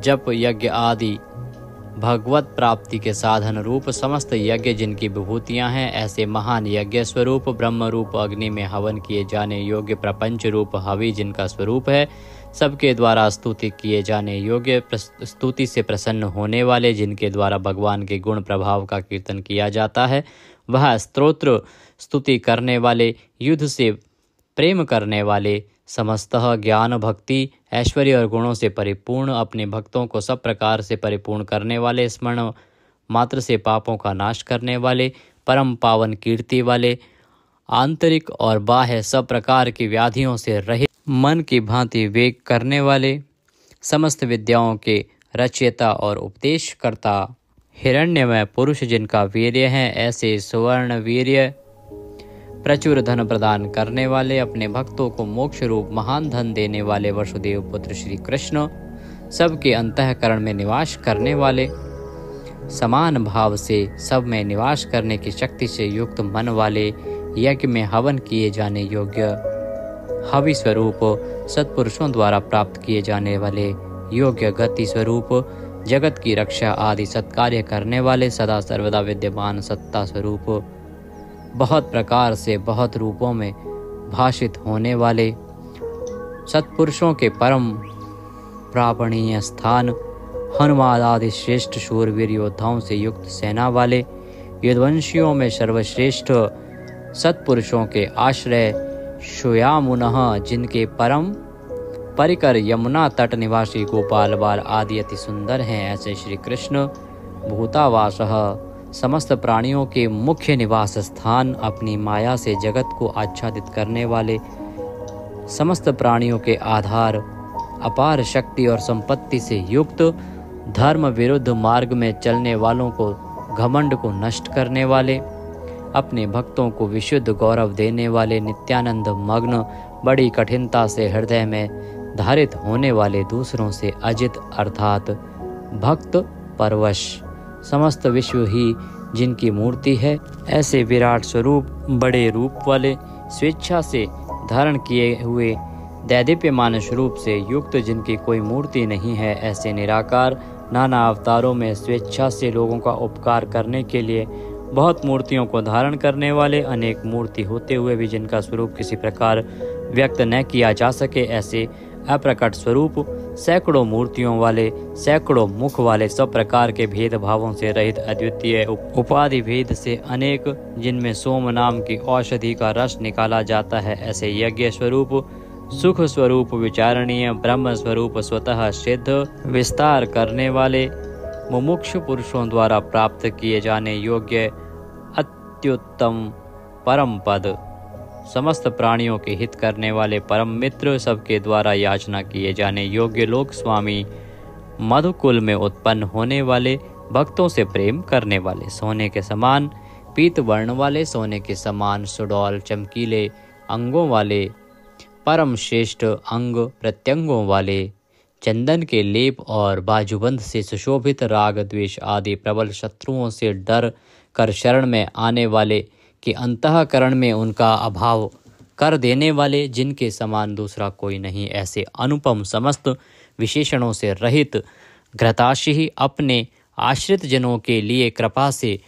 जप यज्ञ आदि भगवत प्राप्ति के साधन रूप समस्त यज्ञ जिनकी विभूतियां हैं, ऐसे महान यज्ञ स्वरूप ब्रह्म रूप अग्नि में हवन किए जाने योग्य प्रपंच रूप हवि जिनका स्वरूप है, सबके द्वारा स्तुति किए जाने योग्य स्तुति से प्रसन्न होने वाले, जिनके द्वारा भगवान के गुण प्रभाव का कीर्तन किया जाता है, वह स्तोत्र स्तुति करने वाले, युद्ध से प्रेम करने वाले, समस्तः ज्ञान भक्ति ऐश्वर्य और गुणों से परिपूर्ण, अपने भक्तों को सब प्रकार से परिपूर्ण करने वाले, स्मरण मात्र से पापों का नाश करने वाले, परम पावन कीर्ति वाले, आंतरिक और बाह्य सब प्रकार की व्याधियों से रहित, मन की भांति वेग करने वाले, समस्त विद्याओं के रचयिता और उपदेशकर्ता, हिरण्यमय पुरुष जिनका वीर्य है, ऐसे सुवर्ण वीर्य प्रचुर धन प्रदान करने वाले, अपने भक्तों को मोक्ष रूप महान धन देने वाले वसुदेव पुत्र श्री कृष्ण, सबके अंतःकरण में निवास करने वाले, समान भाव से सब में निवास करने की शक्ति से युक्त मन वाले, यज्ञ में हवन किए जाने योग्य हवि स्वरूप, सत्पुरुषों द्वारा प्राप्त किए जाने वाले योग्य गति स्वरूप, जगत की रक्षा आदि सत्कार्य करने वाले, सदा सर्वदा विद्यमान सत्ता स्वरूप, बहुत प्रकार से बहुत रूपों में भाषित होने वाले, सत्पुरुषों के परम प्रापणीय स्थान, हनुमान आदि श्रेष्ठ शूरवीर योद्धाओं से युक्त सेना वाले, यदुवंशियों में सर्वश्रेष्ठ सत्पुरुषों के आश्रय, श्यामुनः जिनके परम परिकर यमुना तट निवासी गोपाल बाल आदि अति सुंदर हैं, ऐसे श्री कृष्ण भूतावासः समस्त प्राणियों के मुख्य निवास स्थान, अपनी माया से जगत को आच्छादित करने वाले, समस्त प्राणियों के आधार, अपार शक्ति और संपत्ति से युक्त, धर्म विरुद्ध मार्ग में चलने वालों को घमंड को नष्ट करने वाले, अपने भक्तों को विशुद्ध गौरव देने वाले, नित्यानंद मग्न, बड़ी कठिनता से हृदय में धारित होने वाले, दूसरों से अजित अर्थात भक्त परवश, समस्त विश्व ही जिनकी मूर्ति है, ऐसे विराट स्वरूप बड़े रूप वाले, स्वेच्छा से धारण किए हुए दैदीप्यमान स्वरूप से युक्त, जिनकी कोई मूर्ति नहीं है, ऐसे निराकार, नाना अवतारों में स्वेच्छा से लोगों का उपकार करने के लिए बहुत मूर्तियों को धारण करने वाले, अनेक मूर्ति होते हुए भी जिनका स्वरूप किसी प्रकार व्यक्त न किया जा सके, ऐसे अप्रकट स्वरूप, सैकड़ों मूर्तियों वाले, सैकड़ों मुख वाले, सब प्रकार के भेदभावों से रहित, अद्वितीय उपाधि भेद से अनेक, जिनमें सोम नाम की औषधि का रस निकाला जाता है, ऐसे यज्ञ स्वरूप, सुख स्वरूप, विचारणीय ब्रह्म स्वरूप, स्वतः सिद्ध विस्तार करने वाले, मुमुक्षु पुरुषों द्वारा प्राप्त किए जाने योग्य अत्युत्तम परम पद, समस्त प्राणियों के हित करने वाले परम मित्र, सबके द्वारा याचना किए जाने योग्य लोक स्वामी, मधुकुल में उत्पन्न होने वाले, भक्तों से प्रेम करने वाले, सोने के समान पीत वर्ण वाले, सोने के समान सुडौल चमकीले अंगों वाले, परम श्रेष्ठ अंग प्रत्यंगों वाले, चंदन के लेप और बाजूबंद से सुशोभित, राग द्वेष आदि प्रबल शत्रुओं से डर कर शरण में आने वाले, कि अंतःकरण में उनका अभाव कर देने वाले, जिनके समान दूसरा कोई नहीं, ऐसे अनुपम समस्त विशेषणों से रहित, घृताशी अपने आश्रित जनों के लिए कृपा से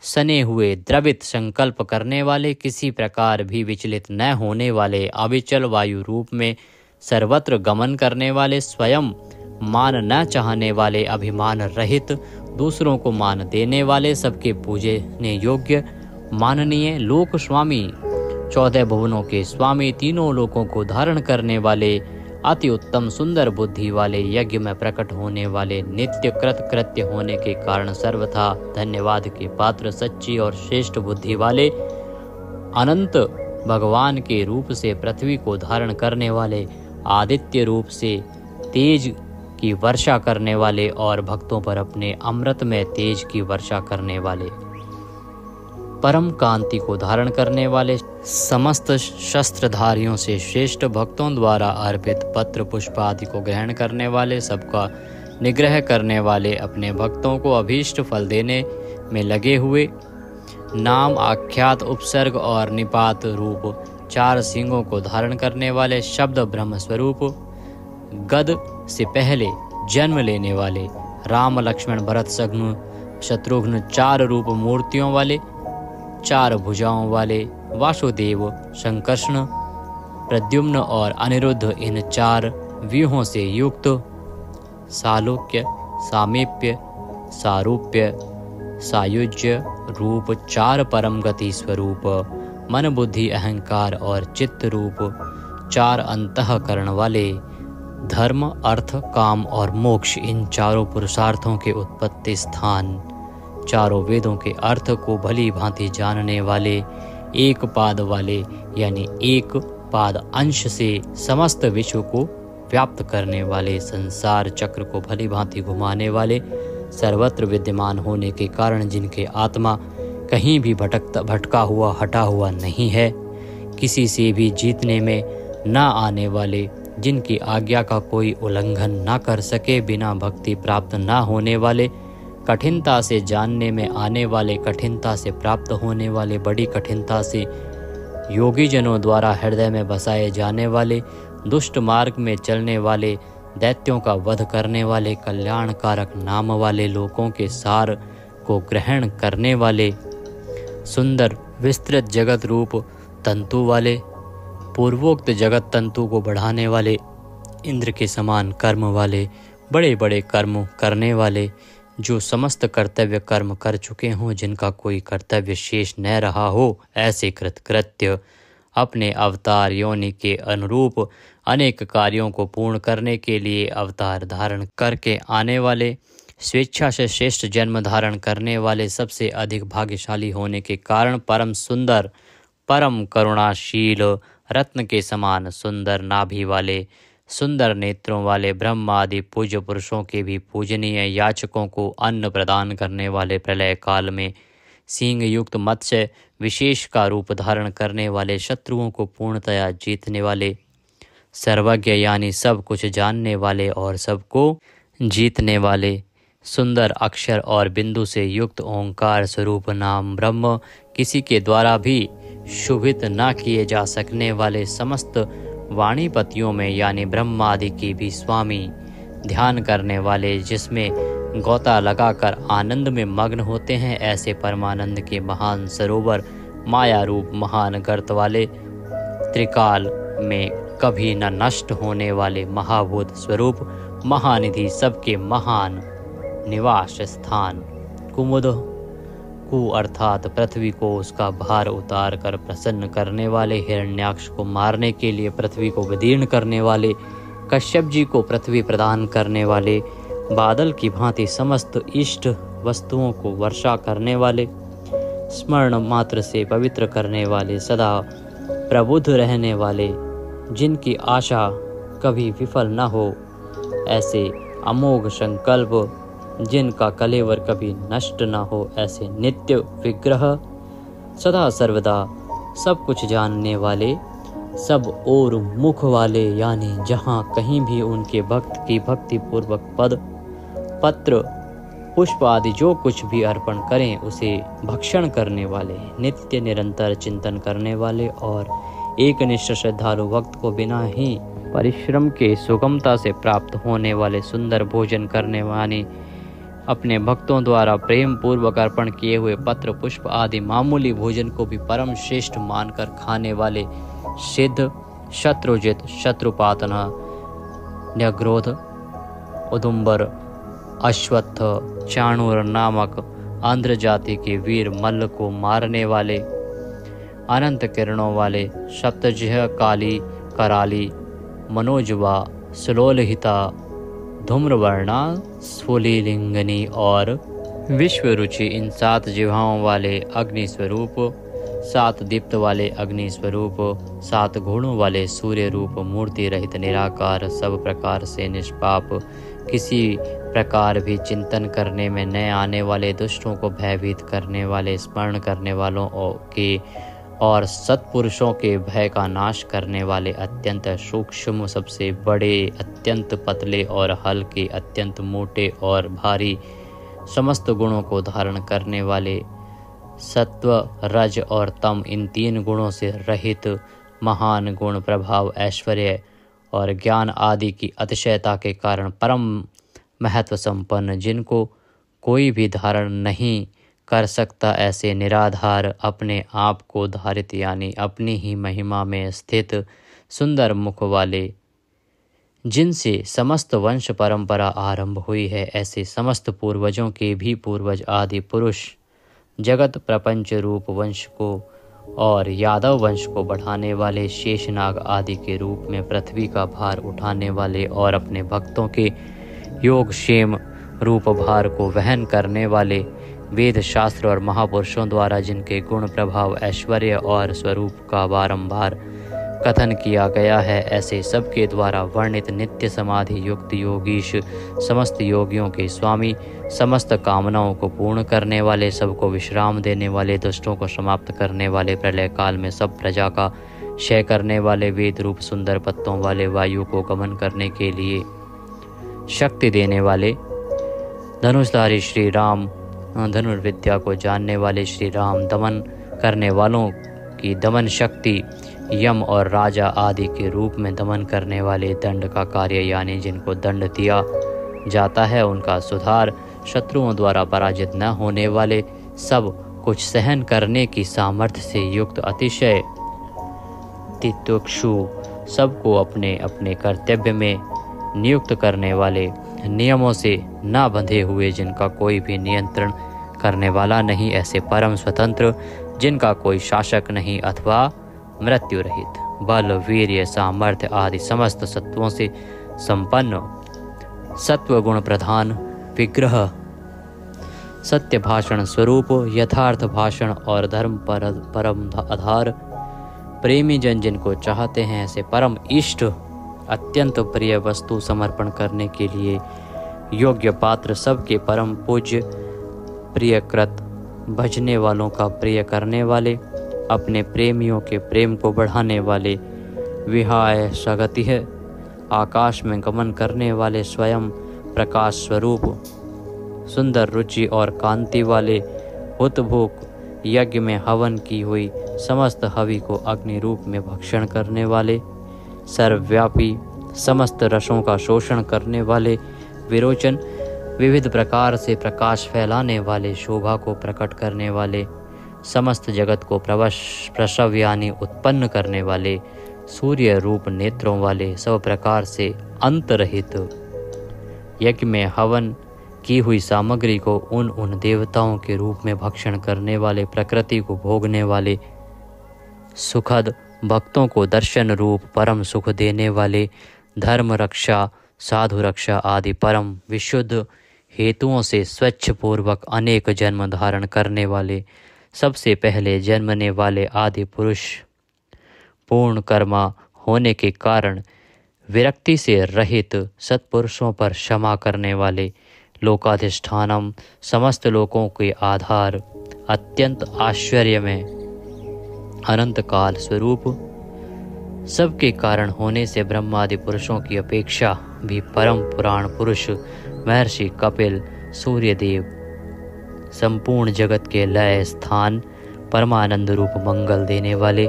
सने हुए, द्रवित संकल्प करने वाले, किसी प्रकार भी विचलित न होने वाले, अविचल वायु रूप में सर्वत्र गमन करने वाले, स्वयं मान न चाहने वाले, अभिमान रहित, दूसरों को मान देने वाले, सबके पूजने योग्य माननीय लोक स्वामी, 14 भुवनों के स्वामी, तीनों लोकों को धारण करने वाले, अति उत्तम सुंदर बुद्धि वाले, यज्ञ में प्रकट होने वाले, नित्य कृत कृत्य होने के कारण सर्वथा धन्यवाद के पात्र, सच्ची और श्रेष्ठ बुद्धि वाले, अनंत भगवान के रूप से पृथ्वी को धारण करने वाले, आदित्य रूप से तेज की वर्षा करने वाले और भक्तों पर अपने अमृत में तेज की वर्षा करने वाले, परम कांति को धारण करने वाले, समस्त शस्त्रधारियों से श्रेष्ठ, भक्तों द्वारा अर्पित पत्र पुष्प आदि को ग्रहण करने वाले, सबका निग्रह करने वाले, अपने भक्तों को अभीष्ट फल देने में लगे हुए, नाम आख्यात उपसर्ग और निपात रूप 4 सिंगों को धारण करने वाले, शब्द ब्रह्म स्वरूप, गद से पहले जन्म लेने वाले, राम लक्ष्मण भरत शत्रुघ्न 4 रूप मूर्तियों वाले, 4 भुजाओं वाले वासुदेव, संकर्षण, प्रद्युम्न और अनिरुद्ध इन 4 व्यूहों से युक्त, सालोक्य, सामीप्य, सारूप्य, सायुज्य रूप 4 परम गति स्वरूप, मन बुद्धि अहंकार और चित्त रूप 4 अंतःकरण वाले, धर्म अर्थ काम और मोक्ष इन 4 पुरुषार्थों के उत्पत्ति स्थान, 4 वेदों के अर्थ को भली भांति जानने वाले, एक पाद वाले यानी एक पाद अंश से समस्त विश्व को व्याप्त करने वाले, संसार चक्र को भली भांति घुमाने वाले, सर्वत्र विद्यमान होने के कारण जिनके आत्मा कहीं भी भटका हुआ हटा हुआ नहीं है, किसी से भी जीतने में ना आने वाले, जिनकी आज्ञा का कोई उल्लंघन ना कर सके, बिना भक्ति प्राप्त ना होने वाले, कठिनता से जानने में आने वाले, कठिनता से प्राप्त होने वाले, बड़ी कठिनता से योगी जनों द्वारा हृदय में बसाए जाने वाले, दुष्ट मार्ग में चलने वाले, दैत्यों का वध करने वाले, कल्याणकारक नाम वाले, लोगों के सार को ग्रहण करने वाले, सुंदर विस्तृत जगत रूप तंतु वाले, पूर्वोक्त जगत तंतु को बढ़ाने वाले, इंद्र के समान कर्म वाले, बड़े बड़े कर्म करने वाले, जो समस्त कर्तव्य कर्म कर चुके हों, जिनका कोई कर्तव्य शेष न रहा हो, ऐसे कृतकृत्य अपने अवतार योनि के अनुरूप अनेक कार्यों को पूर्ण करने के लिए अवतार धारण करके आने वाले, स्वेच्छा से श्रेष्ठ जन्म धारण करने वाले, सबसे अधिक भाग्यशाली होने के कारण परम सुंदर, परम करुणाशील, रत्न के समान सुंदर नाभि वाले, सुंदर नेत्रों वाले, ब्रह्मा आदि पूज्य पुरुषों के भी पूजनीय, याचकों को अन्न प्रदान करने वाले, प्रलय काल में सींग युक्त मत्स्य विशेष का रूप धारण करने वाले, शत्रुओं को पूर्णतया जीतने वाले, सर्वज्ञ यानी सब कुछ जानने वाले और सबको जीतने वाले, सुंदर अक्षर और बिंदु से युक्त ओंकार स्वरूप नाम ब्रह्म, किसी के द्वारा भी शुभित ना किए जा सकने वाले, समस्त वाणीपतियों में यानी ब्रह्मा आदि के भी स्वामी, ध्यान करने वाले, जिसमें गोता लगाकर आनंद में मग्न होते हैं, ऐसे परमानंद के महान सरोवर, माया रूप महान गर्त वाले, त्रिकाल में कभी न नष्ट होने वाले महाभूत स्वरूप, महानिधि, सबके महान निवास स्थान, कुमुद, कु अर्थात पृथ्वी को उसका भार उतार कर प्रसन्न करने वाले, हिरण्याक्ष को मारने के लिए पृथ्वी को विदीर्ण करने वाले, कश्यप जी को पृथ्वी प्रदान करने वाले, बादल की भांति समस्त इष्ट वस्तुओं को वर्षा करने वाले, स्मरण मात्र से पवित्र करने वाले, सदा प्रबुद्ध रहने वाले, जिनकी आशा कभी विफल न हो, ऐसे अमोघ संकल्प, जिनका कलेवर कभी नष्ट न हो, ऐसे नित्य विग्रह, सदा सर्वदा सब कुछ जानने वाले, सब और मुख वाले, यानी जहाँ कहीं भी उनके भक्त की भक्ति पूर्वक पद पत्र पुष्प आदि जो कुछ भी अर्पण करें उसे भक्षण करने वाले, नित्य निरंतर चिंतन करने वाले और एकनिष्ठ श्रद्धालु भक्त को बिना ही परिश्रम के सुगमता से प्राप्त होने वाले, सुंदर भोजन करने वाले, अपने भक्तों द्वारा प्रेम पूर्वक अर्पण किए हुए पत्र पुष्प आदि मामूली भोजन को भी परम श्रेष्ठ मानकर खाने वाले, सिद्ध, शत्रुजित, शत्रुपातना, न्यग्रोध, उदुम्बर, अश्वत्थ, चाणूर नामक आंध्र जाति के वीर मल्ल को मारने वाले, अनंत किरणों वाले, सप्तजिह, काली, कराली, मनोजवा, सुलोलहिता, धूम्रवर्णा, स्फुलिंगनी और विश्वरुचि, इन 7 जिह्वाओं वाले अग्नि स्वरूप, 7 दीप्त वाले अग्नि स्वरूप, 7 गुणों वाले सूर्य रूप, मूर्ति रहित निराकार, सब प्रकार से निष्पाप, किसी प्रकार भी चिंतन करने में न आने वाले, दुष्टों को भयभीत करने वाले, स्मरण करने वालों के और सत्पुरुषों के भय का नाश करने वाले, अत्यंत सूक्ष्म, सबसे बड़े, अत्यंत पतले और हल्के, अत्यंत मोटे और भारी, समस्त गुणों को धारण करने वाले, सत्व, रज और तम, इन 3 गुणों से रहित, महान गुण, प्रभाव, ऐश्वर्य और ज्ञान आदि की अतिशयता के कारण परम महत्व संपन्न, जिनको कोई भी धारण नहीं कर सकता, ऐसे निराधार, अपने आप को धारित यानी अपनी ही महिमा में स्थित सुंदर मुख वाले, जिनसे समस्त वंश परंपरा आरंभ हुई है, ऐसे समस्त पूर्वजों के भी पूर्वज आदि पुरुष, जगत प्रपंच रूप वंश को और यादव वंश को बढ़ाने वाले, शेषनाग आदि के रूप में पृथ्वी का भार उठाने वाले और अपने भक्तों के योगक्षेम रूप भार को वहन करने वाले, वेद शास्त्र और महापुरुषों द्वारा जिनके गुण प्रभाव ऐश्वर्य और स्वरूप का बारंबार कथन किया गया है, ऐसे सबके द्वारा वर्णित नित्य समाधि युक्त योगीश, समस्त योगियों के स्वामी, समस्त कामनाओं को पूर्ण करने वाले, सबको विश्राम देने वाले, दुष्टों को समाप्त करने वाले, प्रलय काल में सब प्रजा का क्षय करने वाले, वेद रूप सुंदर पत्तों वाले, वायु को गमन करने के लिए शक्ति देने वाले, धनुषधारी श्री राम, धनुर्विद्या को जानने वाले श्री राम, दमन करने वालों की दमन शक्ति, यम और राजा आदि के रूप में दमन करने वाले, दंड का कार्य यानी जिनको दंड दिया जाता है उनका सुधार, शत्रुओं द्वारा पराजित न होने वाले, सब कुछ सहन करने की सामर्थ्य से युक्त, अतिशय तितिक्षु, सबको अपने अपने कर्तव्य में नियुक्त करने वाले, नियमों से न बंधे हुए, जिनका कोई भी नियंत्रण करने वाला नहीं, ऐसे परम स्वतंत्र, जिनका कोई शासक नहीं अथवा मृत्यु रहित, बल वीर्य सामर्थ्य आदि समस्त सत्वों से संपन्न, सत्व गुण प्रधान, विग्रह, सत्य भाषण स्वरूप, यथार्थ भाषण और धर्म परम आधार, प्रेमी जन जिनको चाहते हैं, ऐसे परम इष्ट, अत्यंत प्रिय वस्तु समर्पण करने के लिए योग्य पात्र, सबके परम पूज्य, प्रियकृत, भजने वालों का प्रिय करने वाले, अपने प्रेमियों के प्रेम को बढ़ाने वाले, विहाय सगति है, आकाश में गमन करने वाले, स्वयं प्रकाश स्वरूप, सुंदर रुचि और कांति वाले, हुतभुक, यज्ञ में हवन की हुई समस्त हवि को अग्नि रूप में भक्षण करने वाले, सर्वव्यापी, समस्त रसों का शोषण करने वाले, विरोचन, विविध प्रकार से प्रकाश फैलाने वाले, शोभा को प्रकट करने वाले, समस्त जगत को प्रसव यानी उत्पन्न करने वाले, सूर्य रूप नेत्रों वाले, सब प्रकार से अंतरहित, यज्ञ में हवन की हुई सामग्री को उन देवताओं के रूप में भक्षण करने वाले, प्रकृति को भोगने वाले, सुखद, भक्तों को दर्शन रूप परम सुख देने वाले, धर्म रक्षा, साधु रक्षा आदि परम विशुद्ध हेतुओं से स्वच्छ पूर्वक अनेक जन्म धारण करने वाले, सबसे पहले जन्मने वाले आदि पुरुष, पूर्ण कर्मा होने के कारण विरक्ति से रहित, सत्पुरुषों पर क्षमा करने वाले, लोकाधिष्ठानम, समस्त लोकों के आधार, अत्यंत आश्चर्य में अनंत काल स्वरूप, सबके कारण होने से ब्रह्मादि पुरुषों की अपेक्षा भी परम पुराण पुरुष, महर्षि कपिल, सूर्यदेव, संपूर्ण जगत के लय स्थान, परमानंद रूप मंगल देने वाले,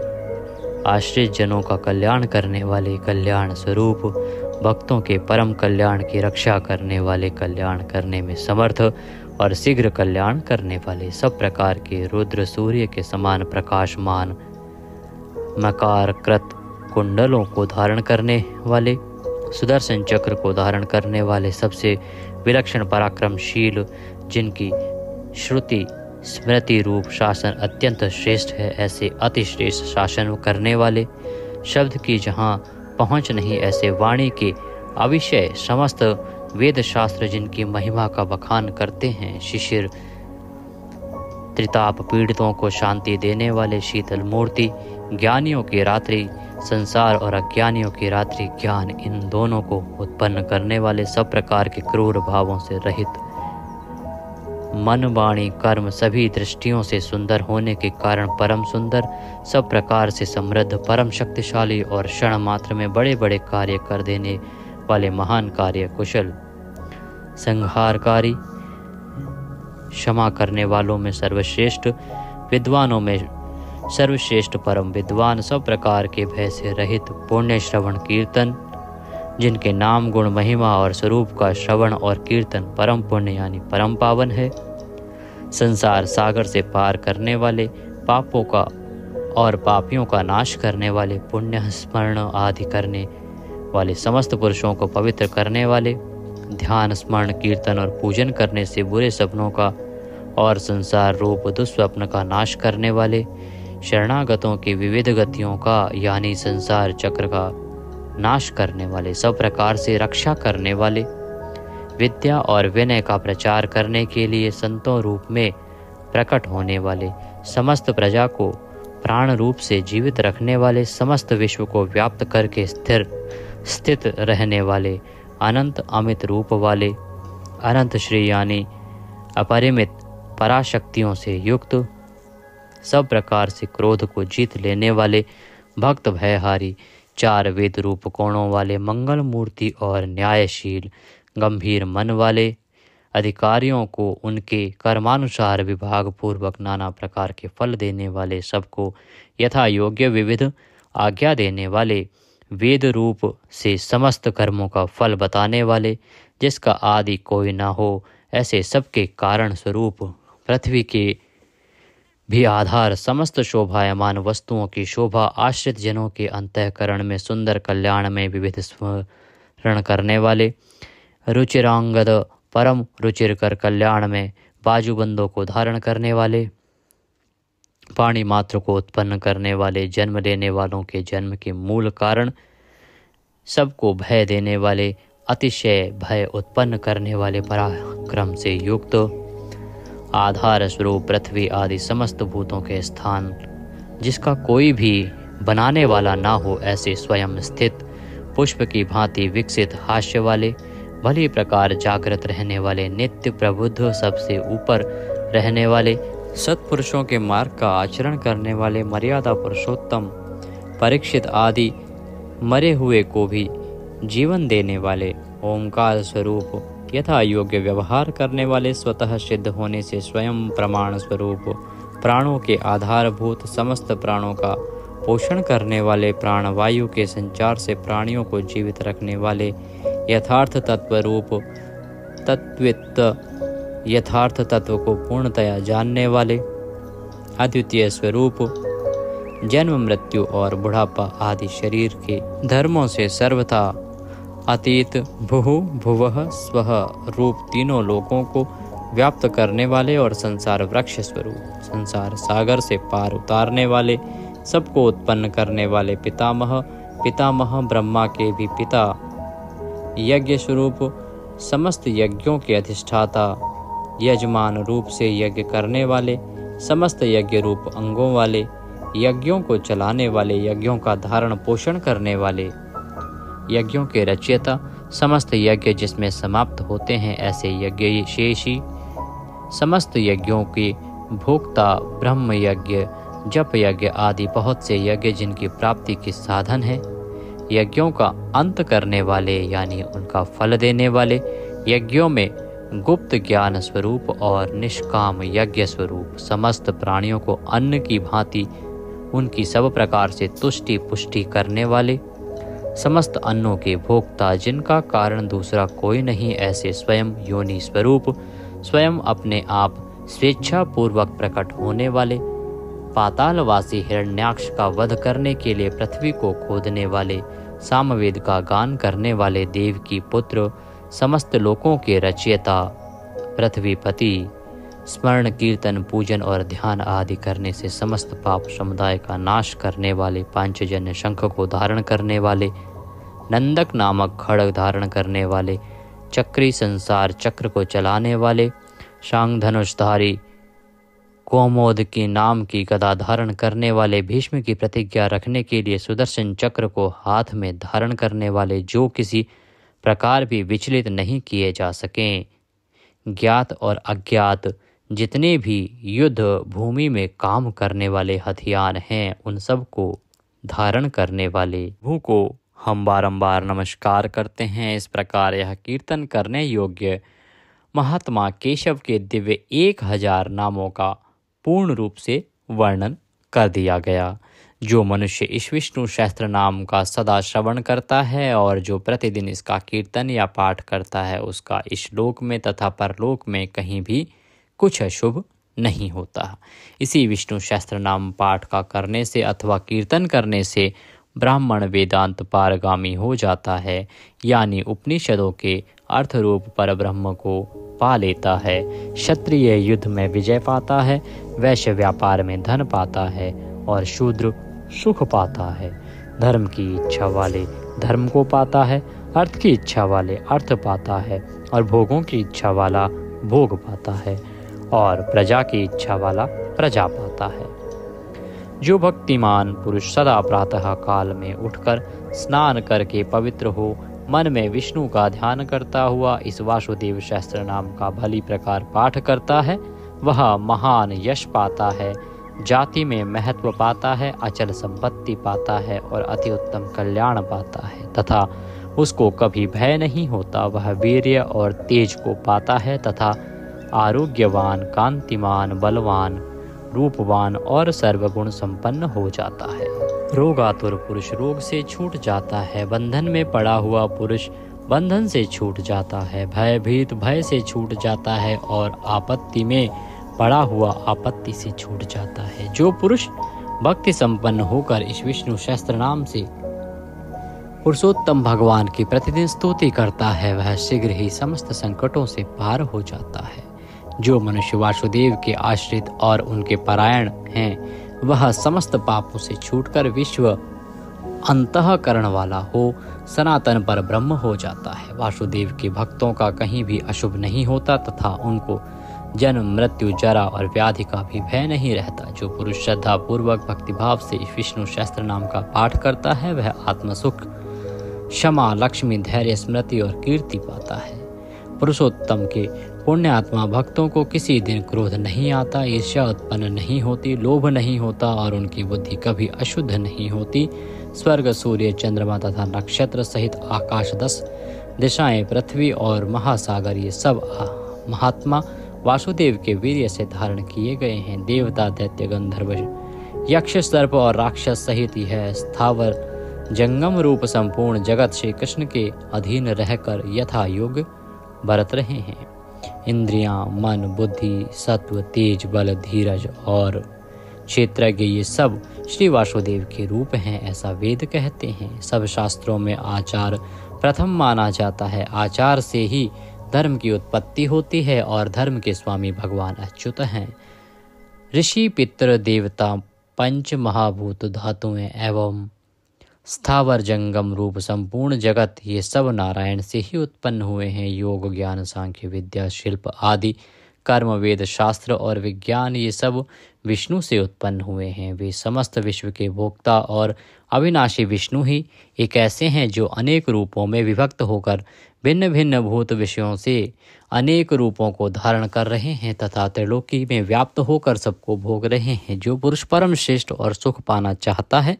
आश्रित जनों का कल्याण करने वाले, कल्याण स्वरूप, भक्तों के परम कल्याण की रक्षा करने वाले, कल्याण करने में समर्थ और शीघ्र कल्याण करने वाले, सब प्रकार के रुद्र सूर्य के समान प्रकाशमान, मकार कृत कुंडलों को धारण करने वाले, सुदर्शन चक्र को धारण करने वाले, सबसे विलक्षण पराक्रमशील, जिनकी श्रुति स्मृति रूप शासन अत्यंत श्रेष्ठ है, ऐसे अति श्रेष्ठ शासन करने वाले, शब्द की जहाँ पहुँच नहीं, ऐसे वाणी के अविषय समस्त वेद शास्त्र जिनकी महिमा का बखान करते हैं, शिशिर त्रिताप पीड़ितों को शांति देने वाले, शीतल मूर्ति, ज्ञानियों की रात्रि संसार और अज्ञानियों की रात्रि ज्ञान, इन दोनों को उत्पन्न करने वाले, सब प्रकार के क्रूर भावों से रहित, मन वाणी कर्म सभी दृष्टियों से सुंदर होने के कारण परम सुंदर, सब प्रकार से समृद्ध, परम शक्तिशाली और क्षण मात्र में बड़े बड़े कार्य कर देने वाले, महान कार्य कुशल, संहारकारी, क्षमा करने वालों में सर्वश्रेष्ठ, विद्वानों में सर्वश्रेष्ठ परम विद्वान, सब प्रकार के भय से रहित, पुण्य श्रवण कीर्तन जिनके नाम, गुण, महिमा और स्वरूप का श्रवण और कीर्तन परम पुण्य यानी परम पावन है। संसार सागर से पार करने वाले, पापों का और पापियों का नाश करने वाले, पुण्य स्मरण आदि करने वाले, समस्त पुरुषों को पवित्र करने वाले, ध्यान, स्मरण, कीर्तन और पूजन करने से बुरे सपनों का और संसार रूप दुस्वप्न का नाश करने वाले, शरणागतों की विविध गतियों का यानी संसार चक्र का नाश करने वाले, सब प्रकार से रक्षा करने वाले, विद्या और विनय का प्रचार करने के लिए संतों रूप में प्रकट होने वाले, समस्त प्रजा को प्राण रूप से जीवित रखने वाले, समस्त विश्व को व्याप्त करके स्थित रहने वाले, अनंत अमित रूप वाले, अनंत श्री यानी अपरिमित पराशक्तियों से युक्त, सब प्रकार से क्रोध को जीत लेने वाले, भक्त भयहारी, चार वेद रूप कोणों वाले, मंगल मूर्ति और न्यायशील गंभीर मन वाले, अधिकारियों को उनके कर्मानुसार विभाग पूर्वक नाना प्रकार के फल देने वाले, सबको यथा योग्य विविध आज्ञा देने वाले, वेद रूप से समस्त कर्मों का फल बताने वाले, जिसका आदि कोई न हो, ऐसे सबके कारण स्वरूप, पृथ्वी के भी आधार, समस्त शोभायमान वस्तुओं की शोभा, आश्रित जनों के अंतःकरण में सुंदर कल्याण में विविध स्मरण करने वाले, रुचिरांगद परम रुचिरकर कल्याण में बाजूबंदों को धारण करने वाले, पाणी मात्र को उत्पन्न करने वाले, जन्म लेने वालों के जन्म के मूल कारण, सबको भय देने वाले, अतिशय भय उत्पन्न करने वाले, पराक्रम से युक्त, आधार स्वरूप पृथ्वी आदि समस्त भूतों के स्थान, जिसका कोई भी बनाने वाला ना हो, ऐसे स्वयं स्थित, पुष्प की भांति विकसित, हास्य वाले, भली प्रकार जागृत रहने वाले, नित्य प्रबुद्ध, सबसे ऊपर रहने वाले, सत्पुरुषों के मार्ग का आचरण करने वाले, मर्यादा पुरुषोत्तम परीक्षित आदि मरे हुए को भी जीवन देने वाले, ओंकार स्वरूप यथा योग्य व्यवहार करने वाले, स्वतः सिद्ध होने से स्वयं प्रमाण स्वरूप, प्राणों के आधारभूत, समस्त प्राणों का पोषण करने वाले, प्राणवायु के संचार से प्राणियों को जीवित रखने वाले, यथार्थ तत्व रूप तत्वित, यथार्थ तत्व को पूर्णतया जानने वाले, अद्वितीय स्वरूप, जन्म मृत्यु और बुढ़ापा आदि शरीर के धर्मों से सर्वथा अतीत, भुः भुवः स्वः रूप तीनों लोकों को व्याप्त करने वाले और संसार वृक्ष स्वरूप, संसार सागर से पार उतारने वाले, सबको उत्पन्न करने वाले, पितामह, पितामह ब्रह्मा के भी पिता, यज्ञ स्वरूप, समस्त यज्ञों के अधिष्ठाता, यजमान रूप से यज्ञ करने वाले, समस्त यज्ञ रूप अंगों वाले, यज्ञों को चलाने वाले, यज्ञों का धारण पोषण करने वाले, यज्ञों के रचयिता, समस्त यज्ञ जिसमें समाप्त होते हैं ऐसे यज्ञ शेषी, समस्त यज्ञों के भोक्ता, ब्रह्म यज्ञ, जप यज्ञ आदि बहुत से यज्ञ जिनकी प्राप्ति के साधन है, यज्ञों का अंत करने वाले यानी उनका फल देने वाले, यज्ञों में गुप्त ज्ञान स्वरूप और निष्काम यज्ञ स्वरूप, समस्त प्राणियों को अन्न की भांति उनकी सब प्रकार से तुष्टि पुष्टि करने वाले, समस्त अन्नों के भोक्ता, जिनका कारण दूसरा कोई नहीं, ऐसे स्वयं योनि स्वरूप, स्वयं अपने आप स्वेच्छा पूर्वक प्रकट होने वाले, पातालवासी हिरण्याक्ष का वध करने के लिए पृथ्वी को खोदने वाले, सामवेद का गान करने वाले, देव की पुत्र, समस्त लोकों के रचयिता, पृथ्वीपति, स्मरण कीर्तन पूजन और ध्यान आदि करने से समस्त पाप समुदाय का नाश करने वाले, पांचजन्य शंख को धारण करने वाले, नंदक नामक खड्ग धारण करने वाले, चक्री संसार चक्र को चलाने वाले, शांग धनुषधारी, कोमोद की नाम की गदा धारण करने वाले, भीष्म की प्रतिज्ञा रखने के लिए सुदर्शन चक्र को हाथ में धारण करने वाले, जो किसी प्रकार भी विचलित नहीं किए जा सकें, ज्ञात और अज्ञात जितने भी युद्ध भूमि में काम करने वाले हथियार हैं, उन सब को धारण करने वाले प्रभु को हम बारंबार नमस्कार करते हैं। इस प्रकार यह कीर्तन करने योग्य महात्मा केशव के दिव्य 1000 नामों का पूर्ण रूप से वर्णन कर दिया गया। जो मनुष्य इस विष्णु सहस्त्र नाम का सदा श्रवण करता है और जो प्रतिदिन इसका कीर्तन या पाठ करता है, उसका इस लोक में तथा परलोक में कहीं भी कुछ अशुभ नहीं होता। इसी विष्णु सहस्त्र नाम पाठ का करने से अथवा कीर्तन करने से ब्राह्मण वेदांत पारगामी हो जाता है, यानी उपनिषदों के अर्थ रूप पर ब्रह्म को पा लेता है। क्षत्रिय युद्ध में विजय पाता है, वैश्य व्यापार में धन पाता है और शूद्र सुख पाता है। धर्म की इच्छा वाले धर्म को पाता है, अर्थ की इच्छा वाले अर्थ पाता है और भोगों की इच्छा वाला भोग पाता है और प्रजा की इच्छा वाला प्रजा पाता है। जो भक्तिमान पुरुष सदा प्रातः काल में उठकर स्नान करके पवित्र हो, मन में विष्णु का ध्यान करता हुआ इस वासुदेव सहस्त्र नाम का भली प्रकार पाठ करता है, वह महान यश पाता है, जाति में महत्व पाता है, अचल संपत्ति पाता है और अति उत्तम कल्याण पाता है तथा उसको कभी भय नहीं होता। वह वीर्य और तेज को पाता है तथा आरोग्यवान, कांतिमान, बलवान, रूपवान और सर्वगुण संपन्न हो जाता है। रोगातुर पुरुष रोग से छूट जाता है, बंधन में पड़ा हुआ पुरुष बंधन से छूट जाता है, भयभीत भय से छूट जाता है और आपत्ति में पड़ा हुआ आपत्ति से छूट जाता है। जो पुरुष भक्ति संपन्न होकर इस विष्णु सहस्त्र नाम से पुरुषोत्तम भगवान की प्रतिदिन स्तुति करता है, वह शीघ्र ही समस्त संकटों से पार हो जाता है। जो मनुष्य वासुदेव के आश्रित और उनके परायण हैं, वह समस्त पापों से छूटकर विश्व अंतःकरण वाला हो, सनातन पर ब्रह्म हो जाता है। वासुदेव के भक्तों का कहीं भी अशुभ नहीं होता तथा उनको जन्म, मृत्यु, जरा और व्याधि का भी भय नहीं रहता। जो पुरुष श्रद्धा पूर्वक भक्तिभाव से इस विष्णु सहस्त्र नाम का पाठ करता है, वह आत्मसुख, क्षमा, लक्ष्मी, धैर्य, स्मृति और कीर्ति पाता है। पुरुषोत्तम के पुण्य आत्मा भक्तों को किसी दिन क्रोध नहीं आता, ईर्ष्या उत्पन्न नहीं होती, लोभ नहीं होता और उनकी बुद्धि कभी अशुद्ध नहीं होती। स्वर्ग, सूर्य, चंद्रमा तथा नक्षत्र सहित आकाश, 10 दिशाएं, पृथ्वी और महासागर, ये सब महात्मा वासुदेव के वीर्य से धारण किए गए हैं। देवता, दैत्य, गंधर्व, यक्ष, सर्प और राक्षस सहित यह स्थावर जंगम रूप संपूर्ण जगत श्री कृष्ण के अधीन रहकर यथा योग बरत रहे हैं। इंद्रियां, मन, बुद्धि, सत्व, तेज, बल, धीरज और क्षेत्रज्ञ, ये सब श्री वासुदेव के रूप हैं, ऐसा वेद कहते हैं। सब शास्त्रों में आचार प्रथम माना जाता है। आचार से ही धर्म की उत्पत्ति होती है और धर्म के स्वामी भगवान अच्युत हैं। ऋषि, पितर, देवता, पंच महाभूत, धातुएं एवं स्थावर जंगम रूप संपूर्ण जगत, ये सब नारायण से ही उत्पन्न हुए हैं। योग, ज्ञान, सांख्य, विद्या, शिल्प आदि कर्म, वेद, शास्त्र और विज्ञान, ये सब विष्णु से उत्पन्न हुए हैं। वे समस्त विश्व के भोक्ता और अविनाशी विष्णु ही एक ऐसे हैं जो अनेक रूपों में विभक्त होकर भिन्न भिन्न भूत विषयों से अनेक रूपों को धारण कर रहे हैं तथा त्रिलोकी में व्याप्त होकर सबको भोग रहे हैं। जो पुरुष परम श्रेष्ठ और सुख पाना चाहता है,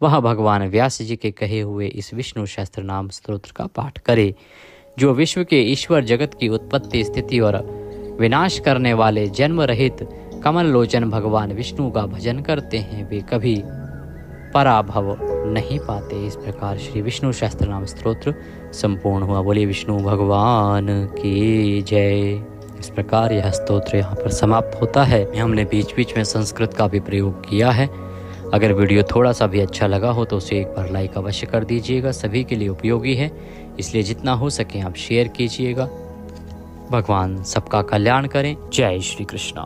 वह भगवान व्यास जी के कहे हुए इस विष्णु सहस्त्र नाम स्तोत्र का पाठ करे। जो विश्व के ईश्वर, जगत की उत्पत्ति, स्थिति और विनाश करने वाले जन्म रहित कमल लोचन भगवान विष्णु का भजन करते हैं, वे कभी पराभव नहीं पाते। इस प्रकार श्री विष्णु सहस्त्र नाम स्तोत्र संपूर्ण हुआ। बोलिए विष्णु भगवान की जय। इस प्रकार यह स्तोत्र यहाँ पर समाप्त होता है। हमने बीच बीच में संस्कृत का भी प्रयोग किया है। अगर वीडियो थोड़ा सा भी अच्छा लगा हो तो उसे एक बार लाइक अवश्य कर दीजिएगा। सभी के लिए उपयोगी है, इसलिए जितना हो सके आप शेयर कीजिएगा। भगवान सबका कल्याण करें। जय श्री कृष्ण।